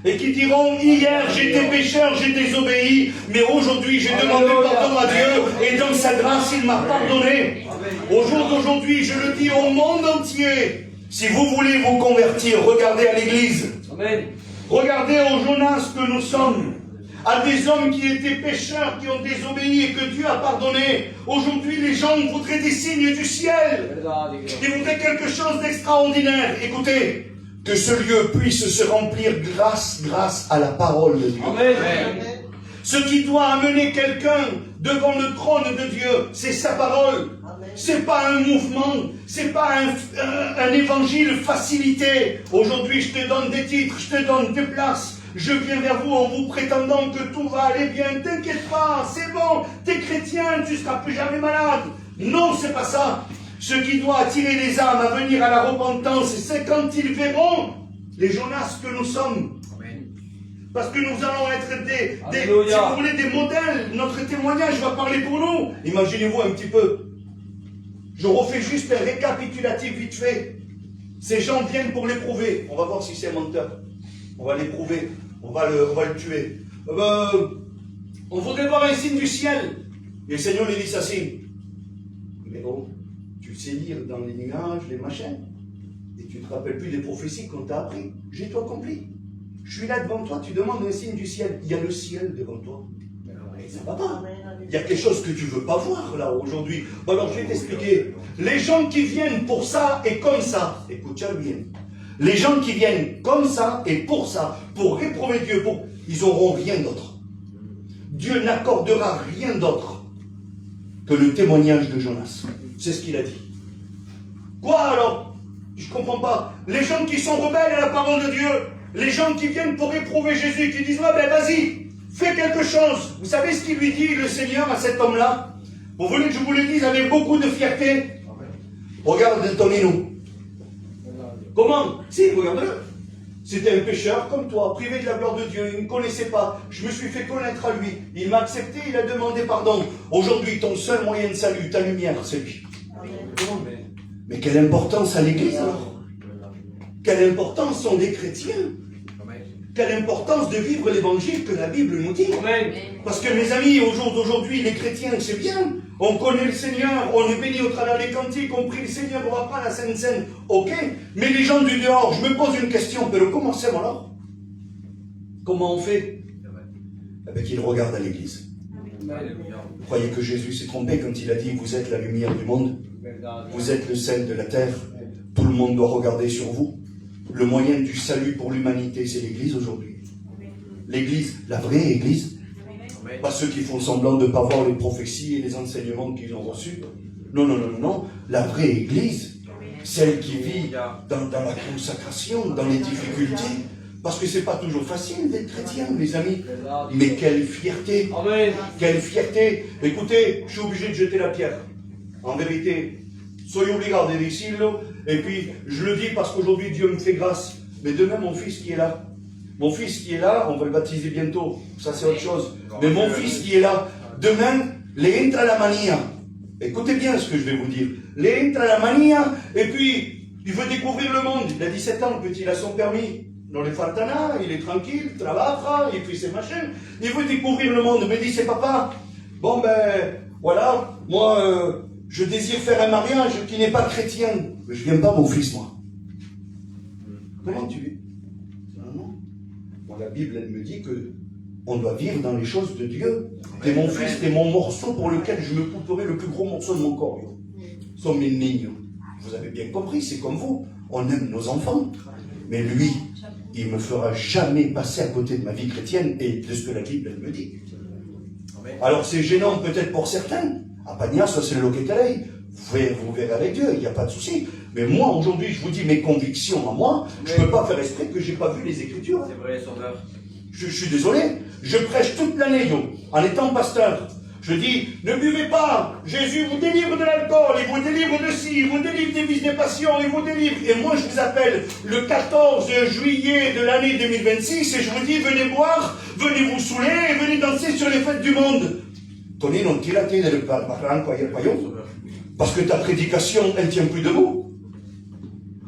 et qui diront, hier j'étais pécheur, j'ai désobéi, mais aujourd'hui j'ai demandé pardon à Dieu et dans sa grâce il m'a pardonné. Au jour d'aujourd'hui, je le dis au monde entier, si vous voulez vous convertir, regardez à l'église. Amen. Regardez au Jonas que nous sommes, à des hommes qui étaient pécheurs, qui ont désobéi et que Dieu a pardonné. Aujourd'hui, les gens voudraient des signes du ciel. Ils voudraient quelque chose d'extraordinaire. Écoutez, que ce lieu puisse se remplir grâce à la parole de Dieu. Amen. Ce qui doit amener quelqu'un devant le trône de Dieu, c'est sa parole. C'est pas un mouvement, c'est pas un évangile facilité. Aujourd'hui, je te donne des titres, je te donne des places. Je viens vers vous en vous prétendant que tout va aller bien. T'inquiète pas, c'est bon, t'es chrétien, tu seras plus jamais malade. Non, c'est pas ça. Ce qui doit attirer les âmes à venir à la repentance, c'est quand ils verront les Jonas que nous sommes. Parce que nous allons être si vous voulez, des modèles. Notre témoignage va parler pour nous. Imaginez-vous un petit peu. Je refais juste un récapitulatif vite fait. Ces gens viennent pour l'éprouver. On va voir si c'est un menteur. On va l'éprouver. On va le tuer. On voudrait voir un signe du ciel. Et le Seigneur lui dit ça signe. Mais bon, tu sais lire dans les nuages, les machins. Et tu ne te rappelles plus des prophéties qu'on t'a appris. J'ai tout accompli. Je suis là devant toi, tu demandes un signe du ciel. Il y a le ciel devant toi. Mais ça va pas. Il y a quelque chose que tu ne veux pas voir là aujourd'hui. Alors je vais t'expliquer. Les gens qui viennent pour ça et comme ça, écoute bien. Les gens qui viennent comme ça et pour ça, pour réprouver Dieu, ils n'auront rien d'autre. Dieu n'accordera rien d'autre que le témoignage de Jonas. C'est ce qu'il a dit. Quoi alors? Je ne comprends pas. Les gens qui sont rebelles à la parole de Dieu, les gens qui viennent pour éprouver Jésus, qui disent, ouais, ben vas-y, fais quelque chose. Vous savez ce qu'il lui dit, le Seigneur, à cet homme-là? Vous voulez que je vous le dise avec beaucoup de fierté? Regarde Tonino. Comment? Si, regarde-le. C'était un pécheur comme toi, privé de la gloire de Dieu. Il ne me connaissait pas. Je me suis fait connaître à lui. Il m'a accepté, il a demandé pardon. Aujourd'hui, ton seul moyen de salut, ta lumière, c'est lui. Mais quelle importance à l'Église alors? Quelle importance sont des chrétiens? Quelle importance de vivre l'évangile que la Bible nous dit? Parce que mes amis, au jour d'aujourd'hui, les chrétiens, c'est bien. On connaît le Seigneur, on est béni au travers des cantiques, on prie le Seigneur, on va prendre la Sainte Seine. Ok, mais les gens du dehors, je me pose une question, mais comment c'est alors? Comment on fait? Eh bien, qu'ils regardent à l'église. Vous croyez que Jésus s'est trompé quand il a dit, vous êtes la lumière du monde? Vous êtes le sel de la terre. Tout le monde doit regarder sur vous. Le moyen du salut pour l'humanité, c'est l'église aujourd'hui. L'église, la vraie église. Pas ceux qui font semblant de ne pas voir les prophéties et les enseignements qu'ils ont reçus. Non, non, non, non, non. La vraie église, celle qui vit dans la consacration, dans les difficultés. Parce que c'est pas toujours facile d'être chrétien, mes amis. Mais quelle fierté. Quelle fierté. Écoutez, je suis obligé de jeter la pierre. En vérité, soy obligado de decirlo. Et puis, je le dis parce qu'aujourd'hui, Dieu me fait grâce. Mais demain, mon fils qui est là. Mon fils qui est là, on va le baptiser bientôt. Ça, c'est autre chose. Mais mon fils qui est là, demain, le entra la mania. Écoutez bien ce que je vais vous dire. Le entra la mania, et puis, il veut découvrir le monde. Il a 17 ans, le petit, il a son permis. Non, le fartana, il est tranquille, il travaille, il fait ses machins. Il veut découvrir le monde. Il me dit, c'est papa. Bon, ben, voilà, moi, je désire faire un mariage qui n'est pas chrétien. Mais je n'aime pas mon fils, moi. Comment tu es? Non. Moi, la Bible, elle me dit que on doit vivre dans les choses de Dieu. T'es mon fils, t'es mon morceau pour lequel je me couperai le plus gros morceau de mon corps. Sont mes niños. Vous avez bien compris, c'est comme vous. On aime nos enfants. Mais lui, il ne me fera jamais passer à côté de ma vie chrétienne et de ce que la Bible, elle me dit. Alors c'est gênant peut-être pour certains. À Pagnas, ça c'est le loquetalei. Vous verrez avec Dieu, il n'y a pas de souci. Mais moi, aujourd'hui, je vous dis mes convictions à moi. Je ne peux pas faire esprit que je n'ai pas vu les Écritures. C'est vrai, Sauveur. Je suis désolé. Je prêche toute l'année, en étant pasteur. Je dis, ne buvez pas. Jésus vous délivre de l'alcool, il vous délivre de ci, il vous délivre des vices des passions, il vous délivre. Et moi, je vous appelle le 14 juillet de l'année 2026 et je vous dis, venez boire, venez vous saouler, venez danser sur les fêtes du monde. Tony, non tírate del barranco ayer payón. Parce que ta prédication, elle tient plus debout.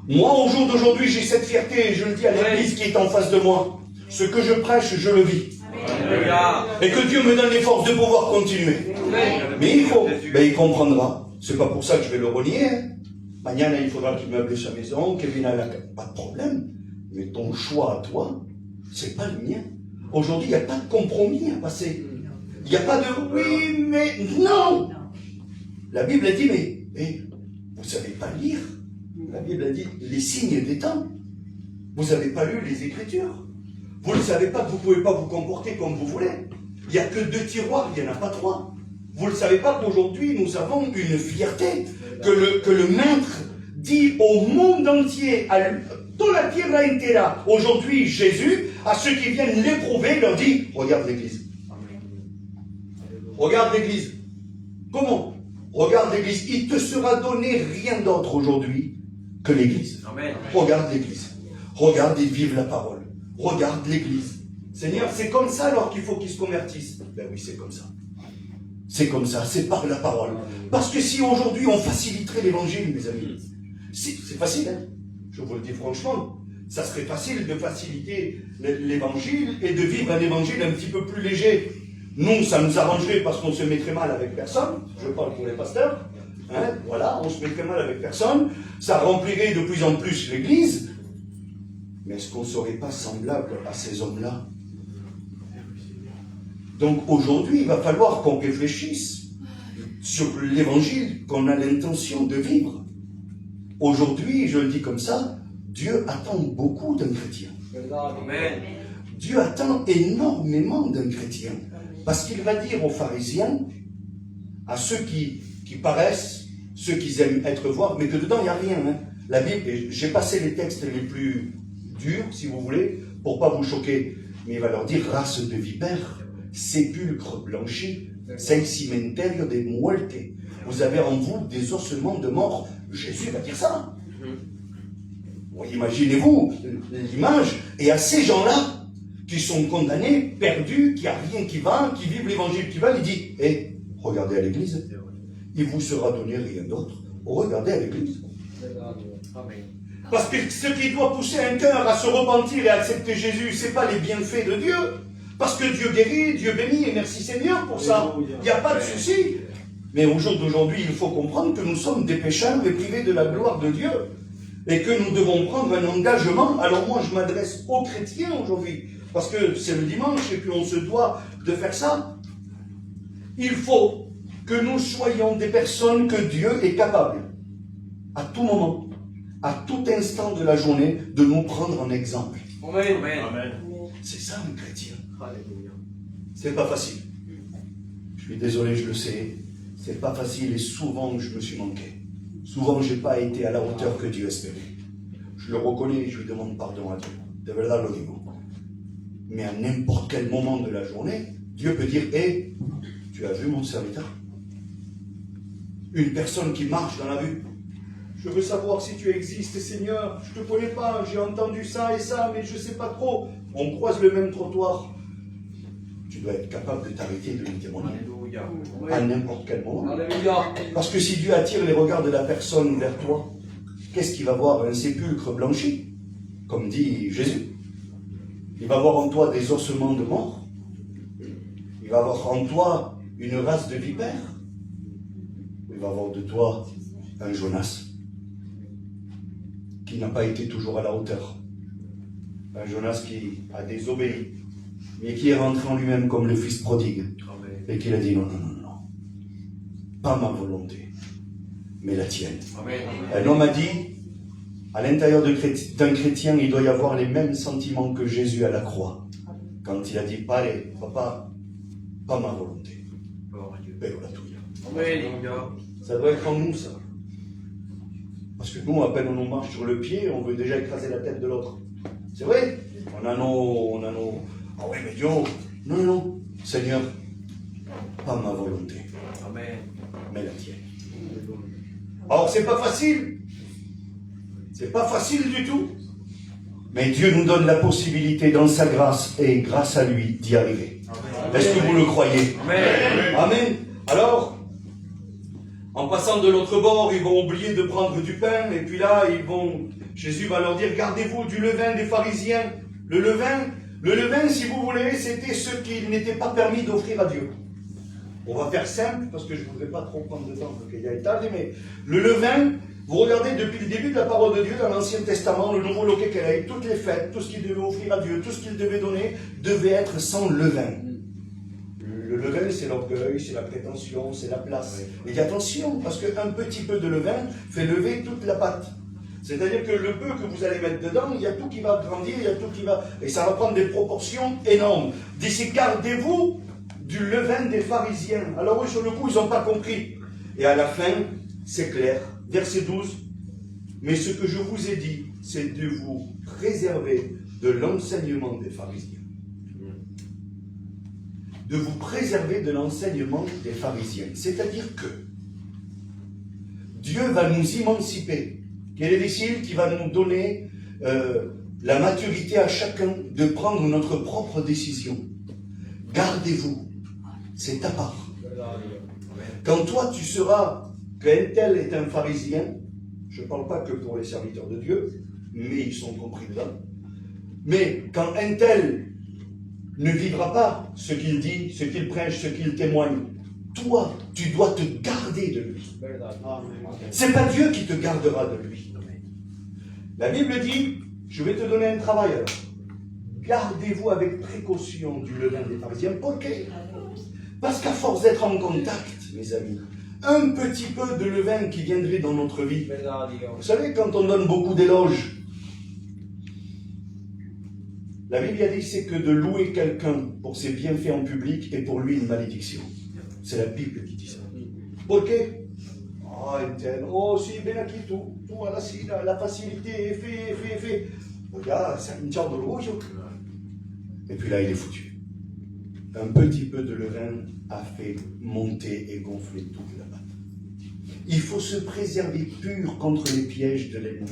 Moi, au jour d'aujourd'hui, j'ai cette fierté, et je le dis à l'église qui est en face de moi. Ce que je prêche, je le vis. Et que Dieu me donne les forces de pouvoir continuer. Mais il comprendra. C'est pas pour ça que je vais le renier. Hein. Mañana, il faudra qu'il meuble sa maison, qu'il vienne à la... Pas de problème. Mais ton choix à toi, c'est pas le mien. Aujourd'hui, il n'y a pas de compromis à passer. Il n'y a pas de oui, mais non. La Bible a dit, mais vous ne savez pas lire. La Bible a dit les signes des temps. Vous n'avez pas lu les Écritures. Vous ne savez pas que vous ne pouvez pas vous comporter comme vous voulez. Il n'y a que 2 tiroirs, il n'y en a pas 3. Vous ne savez pas qu'aujourd'hui, nous avons une fierté que le Maître dit au monde entier, à toute la tierra entera. Aujourd'hui, Jésus, à ceux qui viennent l'éprouver, leur dit, regarde l'Église. Regarde l'Église. Comment? Regarde l'Église. Il te sera donné rien d'autre aujourd'hui que l'Église. Regarde l'Église. Regarde, ils vivent la parole. Regarde l'Église. Seigneur, c'est comme ça alors qu'il faut qu'ils se convertissent. Ben oui, c'est comme ça. C'est comme ça, c'est par la parole. Parce que si aujourd'hui on faciliterait l'évangile, mes amis, c'est facile, hein? Je vous le dis franchement, ça serait facile de faciliter l'évangile et de vivre un évangile un petit peu plus léger. Nous, ça nous arrangerait parce qu'on se mettrait mal avec personne. Je parle pour les pasteurs. Hein? Voilà, on se mettrait mal avec personne. Ça remplirait de plus en plus l'église. Mais est-ce qu'on ne serait pas semblable à ces hommes-là? Donc aujourd'hui, il va falloir qu'on réfléchisse sur l'évangile qu'on a l'intention de vivre. Aujourd'hui, je le dis comme ça, Dieu attend beaucoup d'un chrétien. Amen. Dieu attend énormément d'un chrétien. Parce qu'il va dire aux pharisiens, à ceux qui paraissent, ceux qui aiment être voir, mais que dedans il n'y a rien. Hein. La Bible, j'ai passé les textes les plus durs, si vous voulez, pour pas vous choquer. Mais il va leur dire, race de vipères, sépulcre blanchi, c'est cimentario de muerte. Vous avez en vous des ossements de mort. Jésus va dire ça. Imaginez-vous l'image. Et à ces gens-là, qui sont condamnés, perdus, qui a rien qui va, qui vivent l'évangile qui va, il dit, regardez à l'église, il vous sera donné rien d'autre. Regardez à l'église. Parce que ce qui doit pousser un cœur à se repentir et à accepter Jésus, c'est pas les bienfaits de Dieu. Parce que Dieu guérit, Dieu bénit, et merci Seigneur pour ça. Il n'y a pas de souci. Mais au jour d'aujourd'hui, il faut comprendre que nous sommes des pécheurs et privés de la gloire de Dieu. Et que nous devons prendre un engagement. Alors moi, je m'adresse aux chrétiens aujourd'hui. Parce que c'est le dimanche et puis on se doit de faire ça. Il faut que nous soyons des personnes que Dieu est capable, à tout moment, à tout instant de la journée, de nous prendre en exemple. Amen. Amen. C'est ça un chrétien. C'est pas facile. Je suis désolé, je le sais. C'est pas facile et souvent je me suis manqué. Souvent je n'ai pas été à la hauteur que Dieu espérait. Je le reconnais et je lui demande pardon à Dieu. De verdad lo digo. Mais à n'importe quel moment de la journée, Dieu peut dire, tu as vu mon serviteur? Une personne qui marche dans la rue. Je veux savoir si tu existes, Seigneur. Je ne te connais pas, j'ai entendu ça et ça, mais je ne sais pas trop. On croise le même trottoir. Tu dois être capable de t'arrêter et de lui témoigner. À n'importe quel moment. Alléluia. Parce que si Dieu attire les regards de la personne vers toi, qu'est-ce qu'il va voir? Un sépulcre blanchi, comme dit Jésus. Il va voir en toi des ossements de mort. Il va voir en toi une race de vipères. Il va voir de toi un Jonas qui n'a pas été toujours à la hauteur. Un Jonas qui a désobéi, mais qui est rentré en lui-même comme le fils prodigue. Et qui a dit non. Pas ma volonté, mais la tienne. Amen. Un homme a dit, à l'intérieur d'un chrétien, il doit y avoir les mêmes sentiments que Jésus à la croix. Quand il a dit, papa, pas ma volonté. Ça doit être en nous, ça. Parce que nous, à peine on marche sur le pied, on veut déjà écraser la tête de l'autre. C'est vrai. On a nos... Ah ouais, mais Dieu, non, Seigneur, pas ma volonté. Amen. Mais la tienne. Alors, c'est pas facile. C'est pas facile du tout. Mais Dieu nous donne la possibilité, dans sa grâce et grâce à lui, d'y arriver. Est-ce que vous le croyez? Amen. Amen. Alors, En passant de l'autre bord, ils vont oublier de prendre du pain, et puis là, Jésus va leur dire, gardez-vous du levain des pharisiens. Le levain, si vous voulez, c'était ce qu'il n'était pas permis d'offrir à Dieu. On va faire simple, parce que je ne voudrais pas trop prendre de temps, parce qu'il y a étalé, mais le levain, vous regardez depuis le début de la parole de Dieu dans l'Ancien Testament, le Nouveau Loquekelei, toutes les fêtes, tout ce qu'il devait offrir à Dieu, tout ce qu'il devait donner, devait être sans levain. Le levain, c'est l'orgueil, c'est la prétention, c'est la place. Mais attention, parce qu'un petit peu de levain fait lever toute la pâte. C'est-à-dire que le peu que vous allez mettre dedans, il y a tout qui va grandir, il y a tout qui va... Et ça va prendre des proportions énormes. D'ici, gardez-vous du levain des pharisiens. Alors oui, sur le coup, ils n'ont pas compris. Et à la fin, c'est clair. Verset 12. Mais ce que je vous ai dit, c'est de vous préserver de l'enseignement des pharisiens. De vous préserver de l'enseignement des pharisiens. C'est-à-dire que Dieu va nous émanciper. Quel est l'Évangile qui va nous donner la maturité à chacun de prendre notre propre décision. Gardez-vous. C'est ta part. Quand toi tu sauras qu'un tel est un pharisien, je ne parle pas que pour les serviteurs de Dieu, mais ils sont compris dedans. Mais quand un tel ne vivra pas ce qu'il dit, ce qu'il prêche, ce qu'il témoigne, toi, tu dois te garder de lui. C'est pas Dieu qui te gardera de lui. La Bible dit, je vais te donner un travail alors. Gardez-vous avec précaution du levain des pharisiens. Pourquoi? Parce qu'à force d'être en contact, mes amis, un petit peu de levain qui viendrait dans notre vie. Vous savez, quand on donne beaucoup d'éloges, la Bible a dit c'est que de louer quelqu'un pour ses bienfaits en public est pour lui une malédiction. C'est la Bible qui dit ça. Pourquoi? Oh, si, ben aquí, tout, voilà, si, la facilité, fait. Regarde, c'est un genre de rouge. Et puis là, il est foutu. Un petit peu de levain a fait monter et gonfler toute la pâte. Il faut se préserver pur contre les pièges de l'ennemi.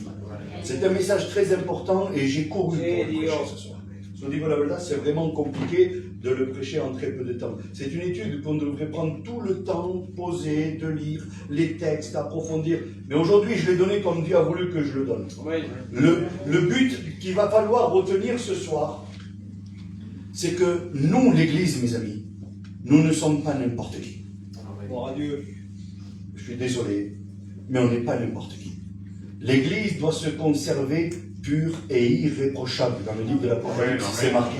C'est un message très important et j'ai couru pour le prêcher ce soir. Au niveau de la verdade, c'est vraiment compliqué de le prêcher en très peu de temps. C'est une étude qu'on devrait prendre tout le temps, poser, de lire les textes, approfondir. Mais aujourd'hui, je l'ai donné comme Dieu a voulu que je le donne. Le but qu'il va falloir retenir ce soir, c'est que nous, l'Église, mes amis, nous ne sommes pas n'importe qui. Je suis désolé, mais on n'est pas n'importe qui. L'Église doit se conserver pure et irréprochable. Dans le livre de l'Apocalypse, c'est marqué.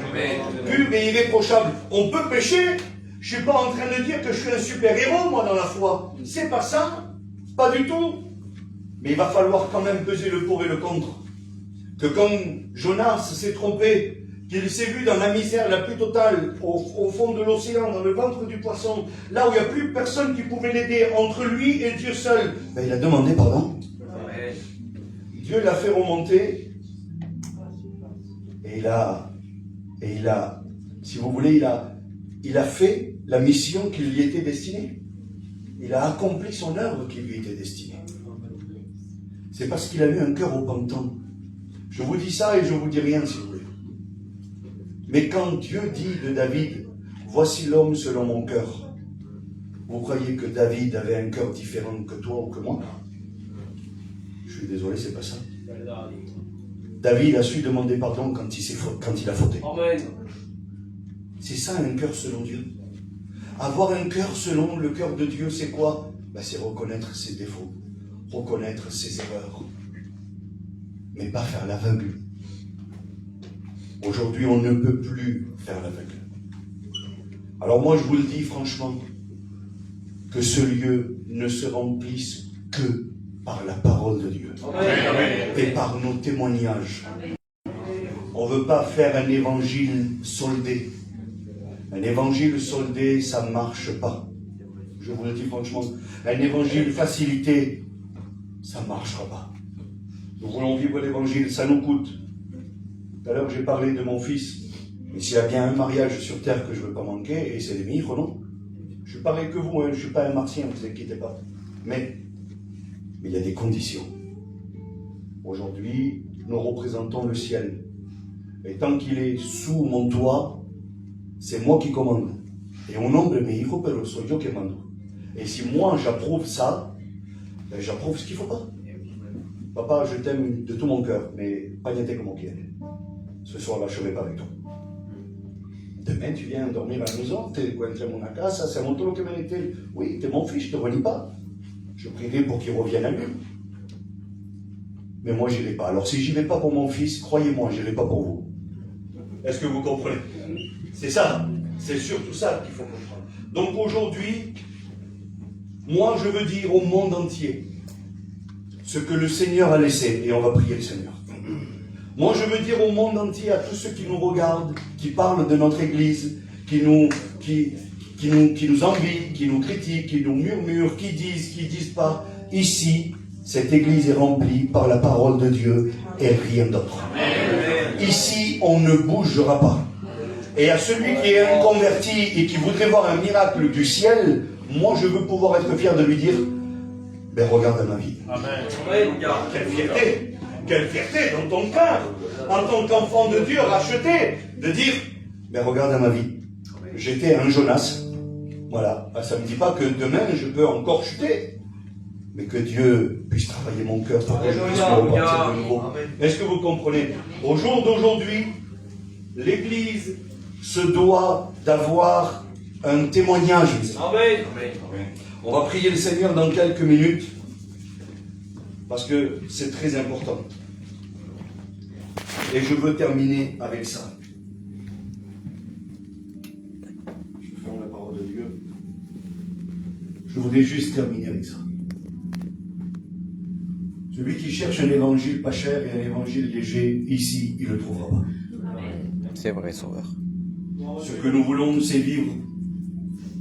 Pure et irréprochable. On peut pécher. Je ne suis pas en train de dire que je suis un super-héros, moi, dans la foi. C'est pas ça. Pas du tout. Mais il va falloir quand même peser le pour et le contre. Que comme Jonas s'est trompé, qu'il s'est vu dans la misère la plus totale, au fond de l'océan, dans le ventre du poisson, là où il n'y a plus personne qui pouvait l'aider, entre lui et Dieu seul, ben, il a demandé pardon. Dieu l'a fait remonter. Et il a, si vous voulez, il a fait la mission qui lui était destinée. Il a accompli son œuvre qui lui était destinée. C'est parce qu'il a eu un cœur repentant. Je vous dis ça et je vous dis rien si vous voulez. Mais quand Dieu dit de David, voici l'homme selon mon cœur, vous croyez que David avait un cœur différent que toi ou que moi? Je suis désolé, c'est pas ça. David a su demander pardon quand il a fauté. Amen. C'est ça un cœur selon Dieu. Avoir un cœur selon le cœur de Dieu, c'est quoi? C'est reconnaître ses défauts, reconnaître ses erreurs, mais pas faire l'aveugle. Aujourd'hui, on ne peut plus faire l'aveugle. Alors moi, je vous le dis franchement, que ce lieu ne se remplisse que par la parole de Dieu. Amen. Et par nos témoignages. On ne veut pas faire un évangile soldé. Un évangile soldé, ça ne marche pas. Je vous le dis franchement. Un évangile facilité, ça ne marchera pas. Nous voulons vivre l'évangile, ça nous coûte. Tout à l'heure, j'ai parlé de mon fils. Mais s'il y a bien un mariage sur terre que je ne veux pas manquer, et c'est les mifres, non? Je ne pareil que vous, hein, je ne suis pas un martien, ne vous inquiétez pas. Mais il y a des conditions. Aujourd'hui, nous représentons le ciel. Et tant qu'il est sous mon toit, c'est moi qui commande. Et au nombre de mes hijos, pero soy yo que mando. Et si moi j'approuve ça, ben, j'approuve ce qu'il ne faut pas. Papa, je t'aime de tout mon cœur, mais pas niente como quieres. Ce soir, là, je ne serai pas avec toi. Demain, tu viens dormir à la maison, tu encuentras una casa, c'est mon tour que me dit. Oui, tu es mon fils, je ne te relie pas. Je prierai pour qu'il revienne à lui. Mais moi, je n'irai pas. Alors, si je n'y vais pas pour mon fils, croyez-moi, je n'irai pas pour vous. Est-ce que vous comprenez? C'est ça. C'est surtout ça qu'il faut comprendre. Donc, aujourd'hui, moi, je veux dire au monde entier ce que le Seigneur a laissé. Et on va prier le Seigneur. Moi, je veux dire au monde entier, à tous ceux qui nous regardent, qui parlent de notre Église, qui nous envient, qui nous critiquent, qui nous murmurent, qui disent pas. Ici, cette Église est remplie par la parole de Dieu et rien d'autre. Ici, on ne bougera pas. Et à celui qui est un converti et qui voudrait voir un miracle du ciel, moi, je veux pouvoir être fier de lui dire, ben regarde ma vie. Amen. Quelle fierté! Quelle fierté dans ton cœur, en tant qu'enfant de Dieu racheté, de dire, ben regarde ma vie, j'étais un Jonas, voilà, ça ne me dit pas que demain je peux encore chuter, mais que Dieu puisse travailler mon cœur pour que je puisse repartir de nouveau. Est-ce que vous comprenez? Au jour d'aujourd'hui, l'Église se doit d'avoir un témoignage. Amen. On va prier le Seigneur dans quelques minutes. Parce que c'est très important. Et je veux terminer avec ça. Je ferme la parole de Dieu. Je voudrais juste terminer avec ça. Celui qui cherche un évangile pas cher et un évangile léger, ici, il ne le trouvera pas. C'est vrai, Sauveur. Ce que nous voulons, c'est vivre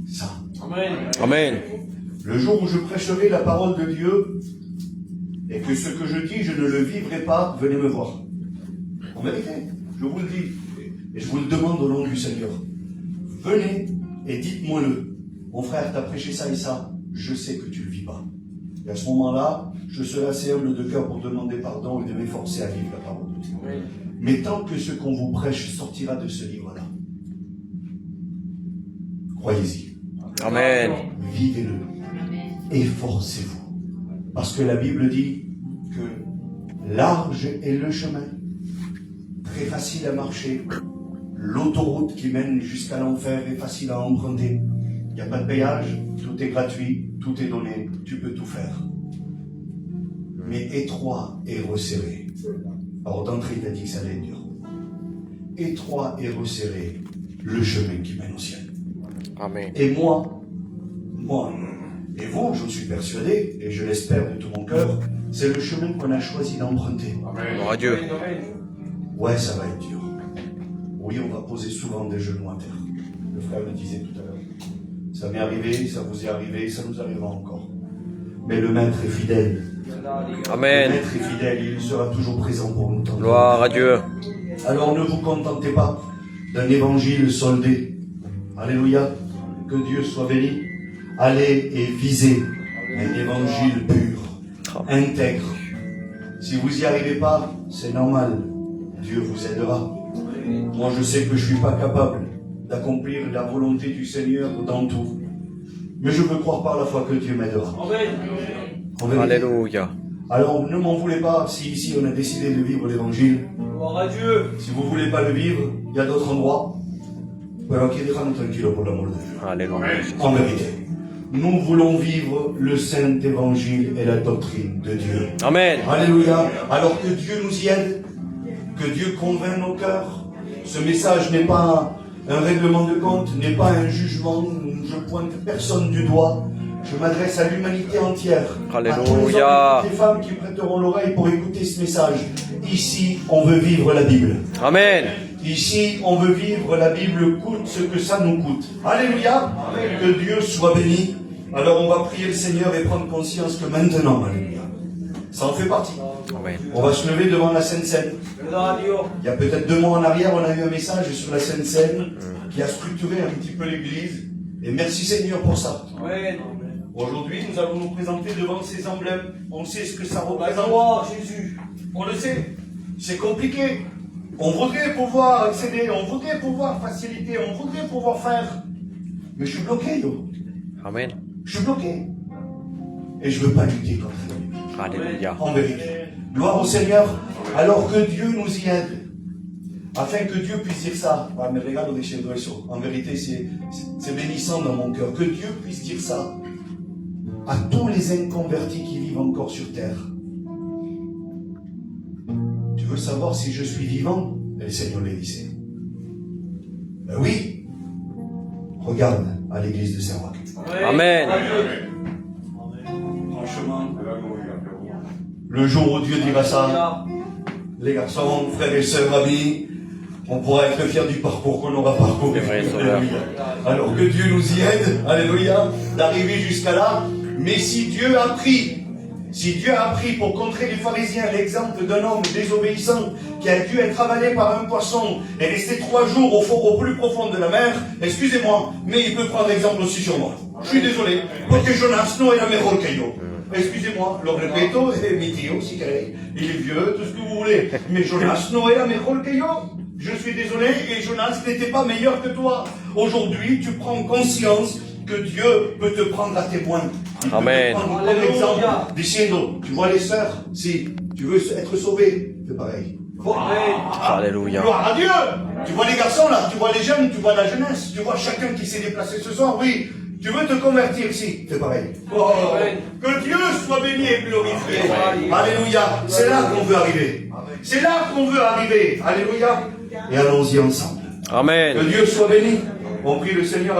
ça. Amen. Le jour où je prêcherai la parole de Dieu, et que ce que je dis, je ne le vivrai pas, venez me voir. En vérité, je vous le dis, et je vous le demande au nom du Seigneur. Venez et dites-moi-le. Mon frère, t'as prêché ça et ça, je sais que tu ne le vis pas. Et à ce moment-là, je serai assez humble de cœur pour demander pardon et de m'efforcer à vivre la parole de Dieu. Oui. Mais tant que ce qu'on vous prêche sortira de ce livre-là, croyez-y. Amen. Vivez-le. Efforcez-vous. Parce que la Bible dit que large est le chemin, très facile à marcher. L'autoroute qui mène jusqu'à l'enfer est facile à emprunter. Il n'y a pas de péage, tout est gratuit, tout est donné, tu peux tout faire. Mais étroit et resserré. Alors d'entrée, il a dit que ça allait être dur. Étroit et resserré, le chemin qui mène au ciel. Amen. Et moi, et vous, je suis persuadé, et je l'espère de tout mon cœur, c'est le chemin qu'on a choisi d'emprunter. Gloire à Dieu. Ouais, ça va être dur. Oui, on va poser souvent des genoux à terre. Le frère le disait tout à l'heure. Ça m'est arrivé, ça vous est arrivé, ça nous arrivera encore. Mais le Maître est fidèle. Amen. Le Maître est fidèle, il sera toujours présent pour nous. Gloire à Dieu. Alors ne vous contentez pas d'un évangile soldé. Alléluia. Que Dieu soit béni. Allez et visez un évangile pur, intègre. Si vous n'y arrivez pas, c'est normal. Dieu vous aidera. Moi, je sais que je ne suis pas capable d'accomplir la volonté du Seigneur dans tout. Mais je veux croire par la foi que Dieu m'aidera. Amen. Alléluia. Alors, ne m'en voulez pas si ici on a décidé de vivre l'évangile. Gloire à Dieu. Si vous ne voulez pas le vivre, il y a d'autres endroits. Pero aquí déjame tranquilo pour l'amour de Dieu. Alléluia. En vérité, nous voulons vivre le saint évangile et la doctrine de Dieu. Amen. Alléluia. Alors que Dieu nous y aide, que Dieu convainc nos cœurs. Ce message n'est pas un règlement de compte, n'est pas un jugement. Je pointe personne du doigt. Je m'adresse à l'humanité entière. Alléluia. À tous les hommes et les femmes qui prêteront l'oreille pour écouter ce message. Ici, on veut vivre la Bible. Amen. Ici, on veut vivre la Bible, coûte ce que ça nous coûte. Alléluia. Amen. Que Dieu soit béni. Alors on va prier le Seigneur et prendre conscience que maintenant, alléluia, ça en fait partie. Amen. On va se lever devant la Sainte Seine. Il y a peut-être 2 mois en arrière, on a eu un message sur la Sainte Seine qui a structuré un petit peu l'Église. Et merci Seigneur pour ça. Amen. Aujourd'hui, nous allons nous présenter devant ces emblèmes. On sait ce que ça représente. Gloire Jésus. On le sait. C'est compliqué. On voudrait pouvoir accéder, on voudrait pouvoir faciliter, on voudrait pouvoir faire. Mais je suis bloqué, yo. Amen. Je suis bloqué. Et je ne veux pas lutter contre lui. Alléluia. En vérité. Gloire au Seigneur. Alors que Dieu nous y aide. Afin que Dieu puisse dire ça. Ah, mais regarde chez Dresso. En vérité, c'est bénissant dans mon cœur. Que Dieu puisse dire ça à tous les inconvertis qui vivent encore sur terre. Tu veux savoir si je suis vivant? Et le Seigneur le disait. Ben oui. Regarde à l'église de Saint-Roch. Amen. Franchement, le jour où Dieu dira ça, les garçons, frères et sœurs, amis, on pourra être fiers du parcours qu'on aura parcouru. Alléluia. Alors que Dieu nous y aide, alléluia, d'arriver jusqu'à là. Mais si Dieu a pris pour contrer les pharisiens l'exemple d'un homme désobéissant qui a dû être avalé par un poisson et rester 3 jours au plus profond de la mer, excusez-moi, mais il peut prendre exemple aussi sur moi. Je suis désolé, porque Jonas no era mejor que yo. Excusez-moi, lo repito, mi tío, si queréis, il est vieux, tout ce que vous voulez, mais Jonas no era mejor que yo. Je suis désolé, et Jonas n'était pas meilleur que toi. Aujourd'hui, tu prends conscience que Dieu peut te prendre à témoin. Amen. Comme exemple, diciendo, tu vois les sœurs, si tu veux être sauvé, fais pareil. Alléluia. Gloire à Dieu. Tu vois les garçons là, tu vois les jeunes, tu vois la jeunesse, tu vois chacun qui s'est déplacé ce soir, oui. Tu veux te convertir ici, fais pareil. Oh, que Dieu soit béni et glorifié. Alléluia. C'est là qu'on veut arriver. C'est là qu'on veut arriver. Alléluia. Et allons-y ensemble. Amen. Que Dieu soit béni. On prie le Seigneur.